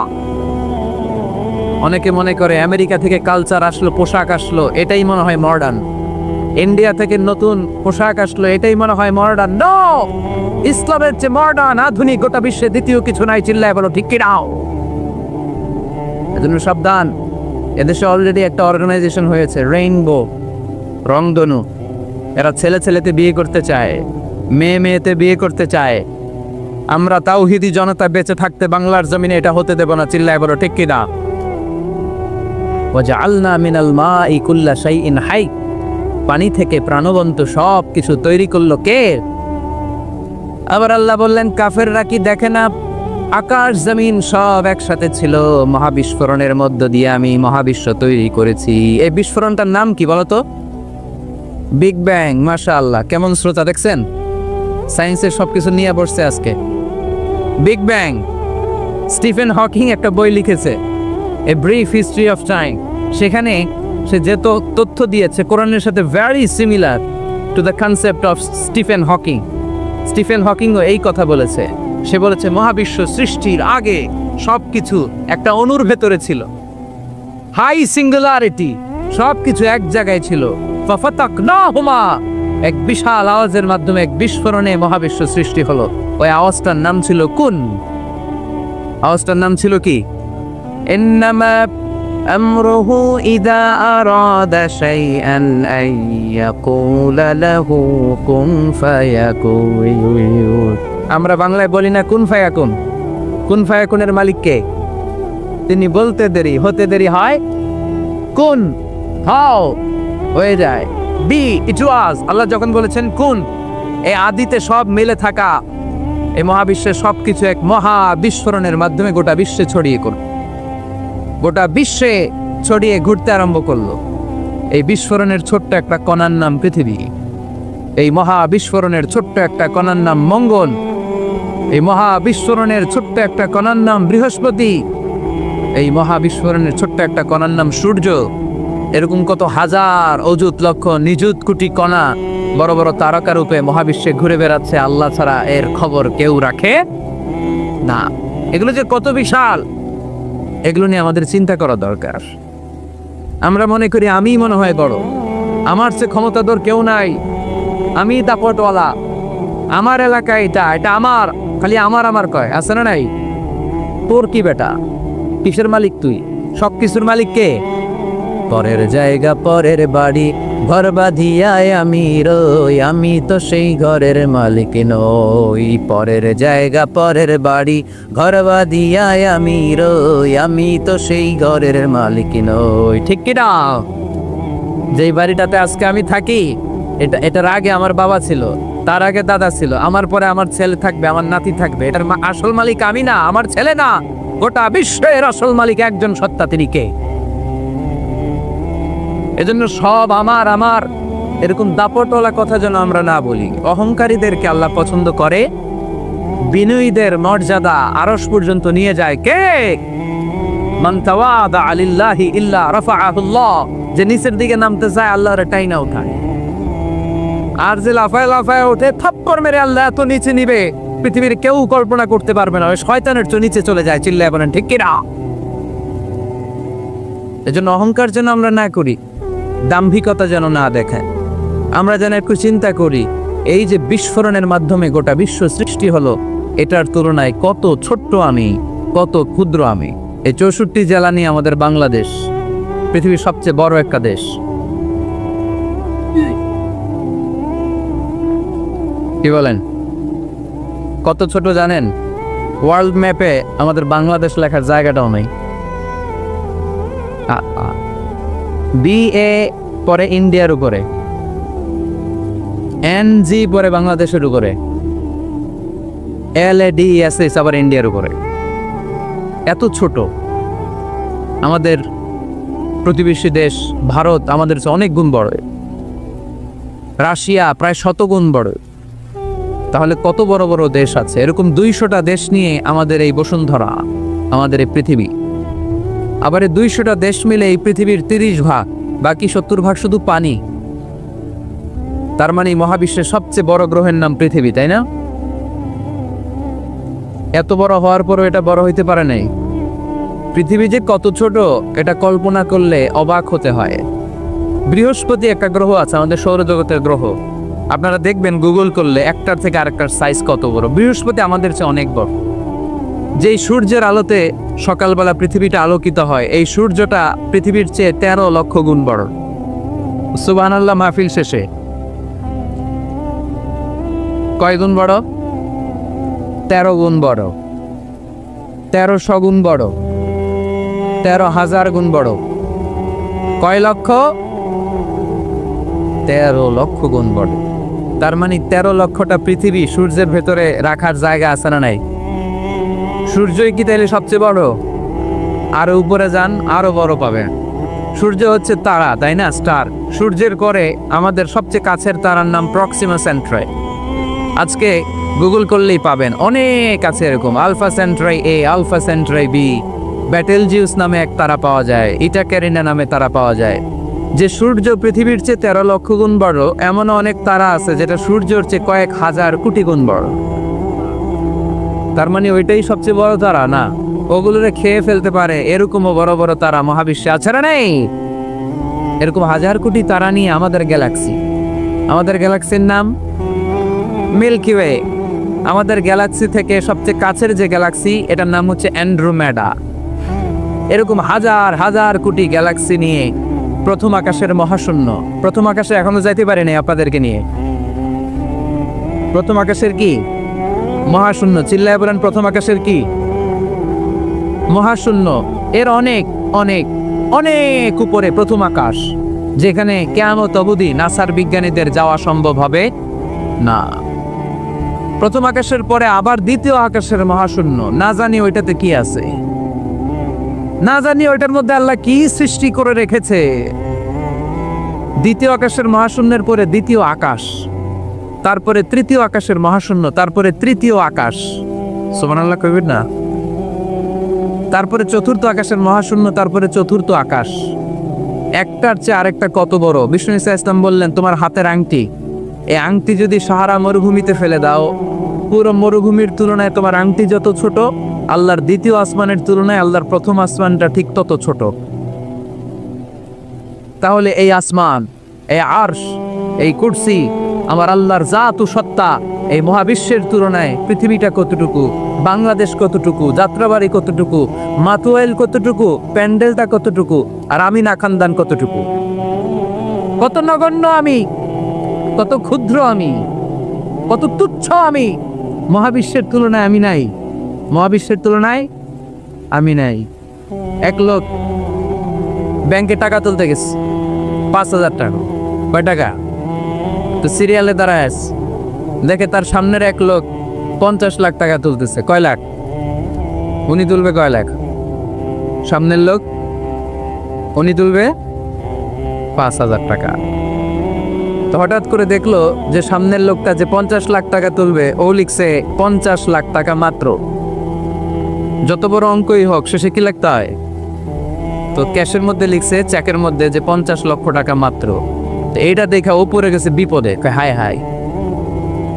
অনেকে মনে করে আমেরিকা থেকে কালচার আসলো পোশাক আসলো এটাই মনে হয় মডার্ন ইন্ডিয়া থেকে নতুন পোশাক আসলো এটাই মনে হয় মডার্ন নো ইসলামের চেয়ে মডার্ন আধুনিক গোটা বিশ্বে দ্বিতীয় কিছু নাই চিল্লায় বলো ঠিক কিনা এজন্য সাবধান এদেশে অলরেডি একটা অর্গানাইজেশন হয়েছে রেইনবো রংধনু এরা ছেলে ছেলেতে বিয়ে করতে চায় মেয়ে মেয়েতে বিয়ে করতে চায় আমরা তাওহীদি জনতা বেঁচে থাকতে বাংলার জমিনে এটা হতে দেব না চিল্লায় বলো ঠিক কিনা ওয়াজআলনা মিনাল মাই কুল্লা শাইইন হাই পানি থেকে প্রাণবন্ত সব কিছু তৈরি করলো কে আবার আল্লাহ বললেন কাফেররা কি দেখে না আকাশ জমিন সব একসাথে ছিল মহাবিস্ফোরণের মধ্য দিয়ে আমি মহাবিশ্ব তৈরি করেছি এই বিস্ফোরণটার নাম কি বলতো বিগ ব্যাং মাশাআল্লাহ কেমন শ্রোতা দেখছেন সায়েন্সের সবকিছু নিয়ে বসছে আজকে বিগ ব্যাং স্টিফেন হকিং একটা বই লিখেছে a brief history of time সেখানে সে যে তথ্য দিয়েছে কোরআনের সাথে very similar to the concept of Stephen হকিংও এই কথা বলেছে সে বলেছে মহাবিশ্ব সৃষ্টির আগে সবকিছু একটা অণুর ভেতরে ছিল হাই সিঙ্গুলারিটি সবকিছু এক জায়গায় ছিল ফাফাতাকনাহুমা এক বিশাল আওয়াজের মাধ্যমে এক বিস্ফোরণে মহাবিশ্ব সৃষ্টি হলো ওই আওয়াজটার নাম ছিল কুন আওয়াজটার নাম ছিল কি ইন্নামা আমরুহু ইযা আরাদা শাইআন আন ইয়াকুলা লাহু কুন ফায়াকুন আমরা বাংলায় বলি না কুন ফায়াকুন কুন ফায়াকুনের মালিক কে তিনি বলতে দেরি হতে দেরি হয় কুন হাও হয়ে যায় বি ইট ওয়াজ। আল্লাহ যখন বলেছেন কুন, এই আদিতে সব মিলে থাকা এই মহাবিশ্বের সবকিছু এক মহা বিস্ফোরণের মাধ্যমে গোটা বিশ্বে ছড়িয়ে করল, গোটা বিশ্বে ছড়িয়ে ঘুরতে আরম্ভ করলো। এই বিস্ফোরণের ছোট্ট একটা কণার নাম পৃথিবী, এই মহা বিস্ফোরণের ছোট্ট একটা কণার নাম মঙ্গল, এই মহা বিস্ফোরণের ছোট্ট একটা কণার নাম বৃহস্পতি, এই মহা বিস্ফোরণের ছোট্ট একটা কণার নাম সূর্য। এরকম কত হাজার অযুত লক্ষ নিযুত কোটি কণা বড় বড় তারকা রূপে মহাবিশ্বে ঘুরে বেড়াচ্ছে, আল্লাহ ছাড়া এর খবর কেউ রাখে না। এগুলো যে কত বিশাল, এগুলো নিয়ে আমাদের চিন্তা করা দরকার। আমরা মনে করি আমি মনে হয় বড়, আমার চেয়ে ক্ষমতাধর কেউ নাই, আমি দাপটওয়ালা, আমার এলাকায় এটা আমার, খালি আমার আমার কয়, আছে না নাই? তোর কি বেটা, কিসের মালিক তুই? সব কিছুর মালিক কে? পরের জায়গা পরের বাড়ি ঘর বাঁধিয়ায় আমি রই, আমি তো সেই ঘরের মালিক নই। পরের জায়গা পরের বাড়ি ঘর বাঁধিয়ায় আমি রই, আমি তো সেই ঘরের মালিক নই। ঠিক কি না? যেই বাড়িটাতে আজকে আমি থাকি, এটার আগে আমার বাবা ছিল, তার আগে দাদা ছিল, আমার পরে আমার ছেলে থাকবে, আমার নাতি থাকবে। এটার আসল মালিক আমি না, আমার ছেলে না, গোটা বিশ্বের আসল মালিক একজন সত্তা, তিনি কে? এজন্য সব আমার আমার এরকম দাপটওয়ালা কথা যেন আমরা না বলি। অহংকারীদেরকে আল্লাহ পছন্দ করে, বিনয়ীদের মর্যাদা আরশ পর্যন্ত নিয়ে যায় কে? মান তাওয়াদা লিল্লাহি ইল্লা রাফাআহুল্লাহ, যে নিচের দিকে নামতে চায় আল্লাহর টাইনা উঠায়, আর যে লাফায় লাফায় ওঠে থাপ্পড় মেরে আল্লাহ এত নিচে নিবে পৃথিবীর কেউ কল্পনা করতে পারবে না। ওই শয়তানের চেয়ে নিচে চলে যায়, চিল্লায় বলেন ঠিক কি না? এজন্য অহংকার যেন আমরা না করি, দাম্ভিকতা যেন না দেখায়। আমরা যেন একটু চিন্তা করি, এই যে বিস্ফোরণের মাধ্যমে গোটা বিশ্ব সৃষ্টি হলো, এটার তুলনায় কত ছোট্ট আমি, কত ক্ষুদ্র আমি। এই 64 জেলা নিয়ে আমাদের বাংলাদেশ পৃথিবীর সবচেয়ে বড় একটা দেশ। কি বলেন? কত ছোট জানেন? ওয়ার্ল্ড ম্যাপে আমাদের বাংলাদেশ লেখার জায়গাটাও নেই। BA পরে ইন্ডিয়ার উপরে, NG পরে বাংলাদেশের উপরে, LADSS আবার ইন্ডিয়ার উপরে। এত ছোট। আমাদের প্রতিবেশী দেশ ভারত আমাদের চেয়ে অনেক গুণ বড়, রাশিয়া প্রায় 100 গুণ বড়। তাহলে কত বড় বড় দেশ আছে? এরকম 200টা দেশ নিয়ে আমাদের এই বসুন্ধরা, আমাদের এই পৃথিবী। আবার এই 200টা দেশ মিলে এই পৃথিবীর 30 ভাগ, বাকি 70 ভাগ শুধু পানি। তার মানে মহাবিশ্বের সবচেয়ে বড় গ্রহের নাম পৃথিবী, তাই না? এত বড় হওয়ার পরও এটা বড় হইতে পারে নাই। পৃথিবী যে কত ছোট এটা কল্পনা করলে অবাক হতে হয়। বৃহস্পতি একটা গ্রহ আছে, আমাদের সৌরজগতের গ্রহ। আপনারা দেখবেন গুগল করলে একটার থেকে আরেকটার সাইজ কত বড়। বৃহস্পতি আমাদের চেয়ে অনেক বড়। যেই সূর্যের আলোতে সকালবেলা পৃথিবীটা আলোকিত হয়, এই সূর্যটা পৃথিবীর চেয়ে 13 লক্ষ গুণ বড়। সুবহানাল্লাহ মাহফিল শেষে কয় গুণ বড়? 13 গুণ বড়, 1300 গুণ বড়, 13,000 গুণ বড়। কয় লক্ষ? 13 লক্ষ গুণ বড়। তার মানে 13 লক্ষটা পৃথিবী সূর্যের ভেতরে রাখার জায়গা আছে না নাই? সূর্যই কি তাইলে সবচেয়ে বড়? আরো উপরে যান, আরো বড় পাবেন। সূর্য হচ্ছে তারা, তাই না? স্টার। সূর্যের করে আমাদের সবচেয়ে কাছের তারার নাম প্রক্সিমা সেন্ট্রাই। আজকে গুগল করলেই পাবেন, অনেক আছে এরকম। Alpha Centauri A, Alpha Centauri B, Betelgeuse নামে এক তারা পাওয়া যায়, ইটা ক্যারিনা নামে তারা পাওয়া যায়। যে সূর্য পৃথিবীর চেয়ে 13 লক্ষ গুণ বড়, এমন অনেক তারা আছে যেটা সূর্যের চেয়ে কয়েক হাজার কোটি গুণ বড়। তার মানে ওইটাই সবচেয়ে বড় তারা না? ওগুলোরে খেয়ে ফেলতে পারে এরকমও বড় বড় তারা মহাবিশ্বে আছে না নেই? এরকম হাজার কোটি তারা নিয়ে আমাদের গ্যালাক্সি। আমাদের গ্যালাক্সির নাম মিল্কি ওয়ে। আমাদের গ্যালাক্সি থেকে সবচেয়ে কাছের যে গ্যালাক্সি, এটার নাম হচ্ছে অ্যান্ড্রোমেডা। এরকম হাজার হাজার কোটি গ্যালাক্সি নিয়ে প্রথম আকাশের মহাশূন্য। প্রথম আকাশে এখনো যাইতে পারেনি আপনাদেরকে নিয়ে। প্রথম আকাশের কি? মহাশূন্য। চিল্লায় বলেন প্রথম আকাশের কি? মহাশূন্য। এর অনেক অনেক অনেক উপরে প্রথম আকাশ, যেখানে কিয়ামত অবধি নাসার বিজ্ঞানীদের যাওয়া সম্ভব হবে না। প্রথম আকাশের পরে আবার দ্বিতীয় আকাশের মহাশূন্য, না জানি ওইটাতে কি আছে, না জানি ওইটার মধ্যে আল্লাহ কি সৃষ্টি করে রেখেছে। দ্বিতীয় আকাশের মহাশূন্যের পরে দ্বিতীয় আকাশ, তারপরে তৃতীয় আকাশের মহাশূন্য, তারপরে তৃতীয় আকাশ, সুবহানাল্লাহ কইবেন না? তারপরে চতুর্থ আকাশের মহাশূন্য, তারপরে চতুর্থ আকাশ। একটার চেয়ে আরেকটা কত বড়। বিষ্ণু ঈসা ইসলাম বললেন, তোমার হাতের আংটি, এই আংটি যদি সাহারা মরুভূমিতে ফেলে দাও, পুরো মরুভূমির তুলনায় তোমার আংটি যত ছোট, আল্লাহর দ্বিতীয় আসমানের তুলনায় আল্লাহর প্রথম আসমানটা ঠিক তত ছোট। তাহলে এই আসমান, এই আরশ, এই কুরসি, আমার আল্লাহর জাত ও সত্তা, এই মহাবিশ্বের তুলনায় পৃথিবীটা কতটুকু, বাংলাদেশ কতটুকু, যাত্রাবাড়ি কতটুকু, মাতুয়াইল কতটুকু, প্যান্ডেলটা কতটুকু, আর আমি না খানদান কতটুকু, কত নগণ্য আমি, কত ক্ষুদ্র আমি, কত তুচ্ছ আমি। মহাবিশ্বের তুলনায় আমি নাই, মহাবিশ্বের তুলনায় আমি নাই। এক লোক ব্যাংকে টাকা তুলতে গেছে, 5,000 টাকা। কয় টাকা? তো সিরিয়ালে দাঁড়ায় আছে, দেখে তার সামনের এক লোক 50 লাখ টাকা তুলতেছে। কয় লাখ? উনি তুলবে কয় লাখ? সামনের লোক উনি তুলবে 5,000 টাকা। তো হঠাৎ করে দেখলো যে সামনের লোকটা যে 50 লাখ টাকা তুলবে, ও লিখছে 50 লাখ টাকা মাত্র। যত বড় অঙ্কই হোক, শেষে কি লিখতে হয়? তো ক্যাশের মধ্যে লিখছে, চেকের মধ্যে, যে 50 লক্ষ টাকা মাত্র। তো এইটা দেখা ও পড়ে গেছে বিপদে, হায় হায়,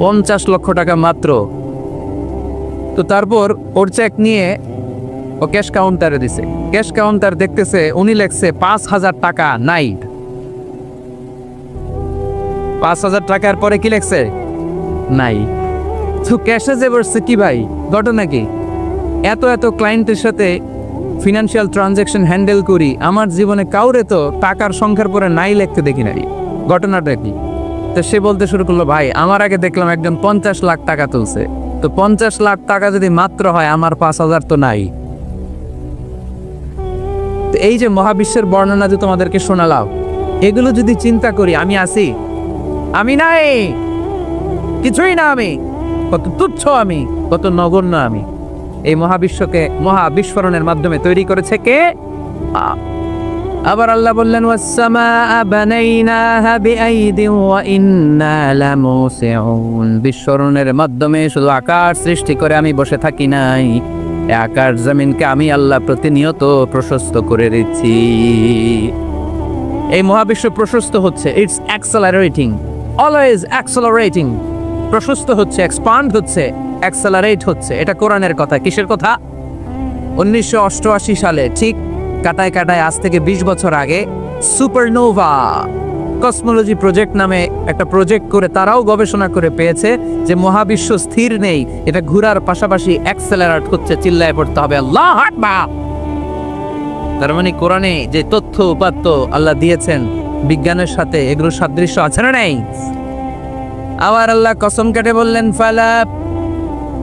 50 লক্ষ টাকা মাত্র। তো তারপর ওর চেক নিয়ে ও ক্যাশ কাউন্টারে দিছে। ক্যাশ কাউন্টার দেখতেছে উনি লেখছে 5,000 টাকা নাই। 5,000 টাকার পরে কি লেখছে? নাই। তো ক্যাশে যে বসছে, কি ভাই ঘটনা কি? এত এত ক্লায়েন্টের সাথে ফিনান্সিয়াল ট্রানজাকশন হ্যান্ডেল করি, আমার জীবনে কাউরে তো টাকার সংখ্যার পরে নাই লিখতে দেখি নাই, ঘটনাটা কি? তো সে বলতে শুরু করলো, ভাই আমার আগে দেখলাম একজন 50 লাখ টাকা তুলছে, তো 50 লাখ টাকা যদি মাত্র হয়, আমার 5,000 তো নাই। তো এই যে মহাবিশ্বের বর্ণনা যে তোমাদেরকে শোনালাম, এগুলো যদি চিন্তা করি, আমি আছি, আমি নাই, কিছুই না আমি, কত তুচ্ছ আমি, কত নগণ্য আমি। এই মহাবিশ্বকে মহাবিস্ফোরণের মাধ্যমে তৈরি করেছে কে? আবার আল্লাহ বললেন, ওয়াস-সামাআ বানাইনাহা বিআইদিন ওয়া ইন্না লামুসিউন। বিস্ফোরণের মাধ্যমে শুধু আকাশ সৃষ্টি করে আমি বসে থাকি নাই, এই আকাশ জমিনকে আমি আল্লাহ প্রতিনিয়ত প্রশস্ত করে দিচ্ছি। এই মহাবিশ্ব প্রশস্ত হচ্ছে, ইটস অ্যাক্সেলারেটিং, অলওয়েজ অ্যাক্সেলারেটিং। প্রশস্ত হচ্ছে, এক্সপান্ড হচ্ছে, অ্যাক্সেলারেট হচ্ছে। এটা কোরআনের কথা। কিসের কথা? 1988 সালে, ঠিক কাটায় কাটায় আজ থেকে 20 বছর আগে, সুপারনোভা কসমোলজি প্রজেক্ট নামে একটা প্রজেক্ট করে তারাও গবেষণা করে পেয়েছে যে মহাবিশ্ব স্থির নেই, এটা ঘোরার পাশাপাশি অ্যাক্সেলারেট হচ্ছে। চিল্লায় পড়তে হবে আল্লাহু আকবার। তার মানে কোরআনে যে তথ্য উপাত্ত আল্লাহ দিয়েছেন, বিজ্ঞানের সাথে এগুলোর সাদৃশ্য আছে না নাই? আবার আল্লাহ কসম কেটে বললেন, ফালা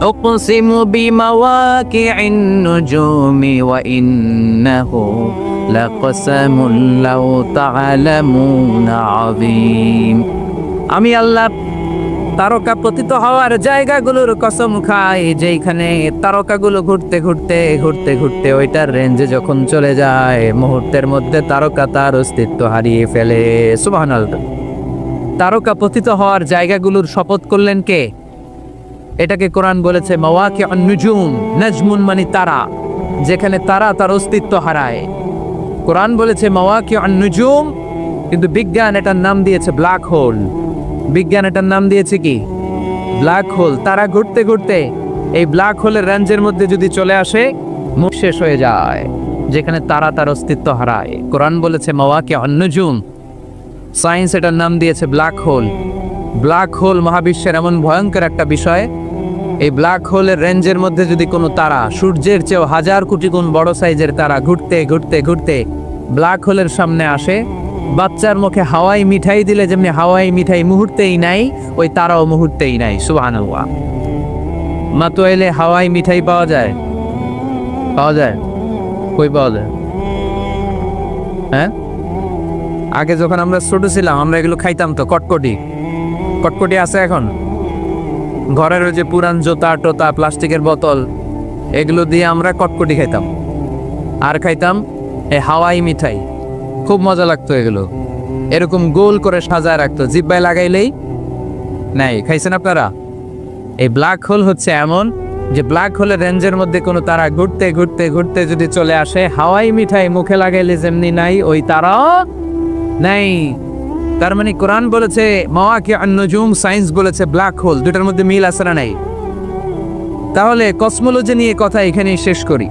উকসিমু বিমাওয়াকিইন নুজুমি ওয়া ইন্নাহু লাকসামুন লাউ তা'লামুনা আযীম। আমি আল্লাহ তারকা পতিত হওয়ার জায়গাগুলোর কসম খাই, যেখানে তারকাগুলো ঘুরতে ঘুরতে ঘুরতে ঘুরতে ওইটার রেঞ্জে যখন চলে যায়, মুহূর্তের মধ্যে তারকা তার অস্তিত্ব হারিয়ে ফেলে। সুবহানাল্লাহ। তারকা পতিত হওয়ার জায়গাগুলোর শপথ করলেন কে? এটাকে কোরআন বলেছে মাওয়াকিউন নুজুম। নাজমুন মানে তারা, যেখানে তারা তার অস্তিত্ব হারায়। কোরআন বলেছে মাওয়াকিউন নুজুম, কিন্তু বিজ্ঞান এটার নাম দিয়েছে ব্ল্যাক হোল। বিজ্ঞান এটার নাম দিয়েছে কি? Black hole. তারা ঘুরতে ঘুরতে এই ব্ল্যাক হোলের রেঞ্জের মধ্যে যদি চলে আসে, মুখ শেষ হয়ে যায়, যেখানে তারা তার অস্তিত্ব হারায়। কোরআন বলেছে মাওয়াকিউন নুজুম। সায়েন্স এটার নাম দিয়েছে ব্ল্যাক হোল। ব্ল্যাক হোল মহাবিশ্বের এমন ভয়ঙ্কর একটা বিষয়, এই ব্ল্যাক হোলের রেঞ্জের মধ্যে যদি কোনো তারা, সূর্যের চেয়েও 1000 কোটি গুণ বড় সাইজের তারা ঘুরতে ঘুরতে ঘুরতে ব্ল্যাক হোলের সামনে আসে, বাচ্চার মুখে হাওয়াই মিঠাই দিলে যেমনি হাওয়াই মিঠাই মুহূর্তেই নাই, ওই তারাও মুহূর্তেই নাই। সুবহানাল্লাহ। মাতুয়াইলে হাওয়াই মিঠাই পাওয়া যায়? পাওয়া যায়? কই পাওয়া যায়? হ্যাঁ, আগে যখন আমরা ছোট ছিলাম আমরা এগুলো খাইতাম তো, কটকটি। কটকটি আছে এখন? ঘরের ওই যে পুরান জোতা টোতা প্লাস্টিকের বোতল, এগুলো দিয়ে আমরা কটকটি খাইতাম। আর খাইতাম এই হাওয়াই মিঠাই, খুব মজা লাগতো এগুলো। এরকম গোল করে সাজায় রাখতো, জিব্বায় লাগাইলেই নাই। খাইছেন আপনারা? এই ব্ল্যাক হোল হচ্ছে এমন যে ব্ল্যাক হোলের রেঞ্জের মধ্যে কোনো তারা ঘুরতে ঘুরতে ঘুরতে যদি চলে আসে, হাওয়াই মিঠাই মুখে লাগাইলে যেমনি নাই, ওই তারাও নাই। তার মানে কোরআন বলেছে মাওয়াকি আন-নুজুম, সায়েন্স বলেছে ব্ল্যাক হোল, দুটার মধ্যে মিল আছে না নাই? তাহলে কসমোলজি নিয়ে কথা এখানেই শেষ করি।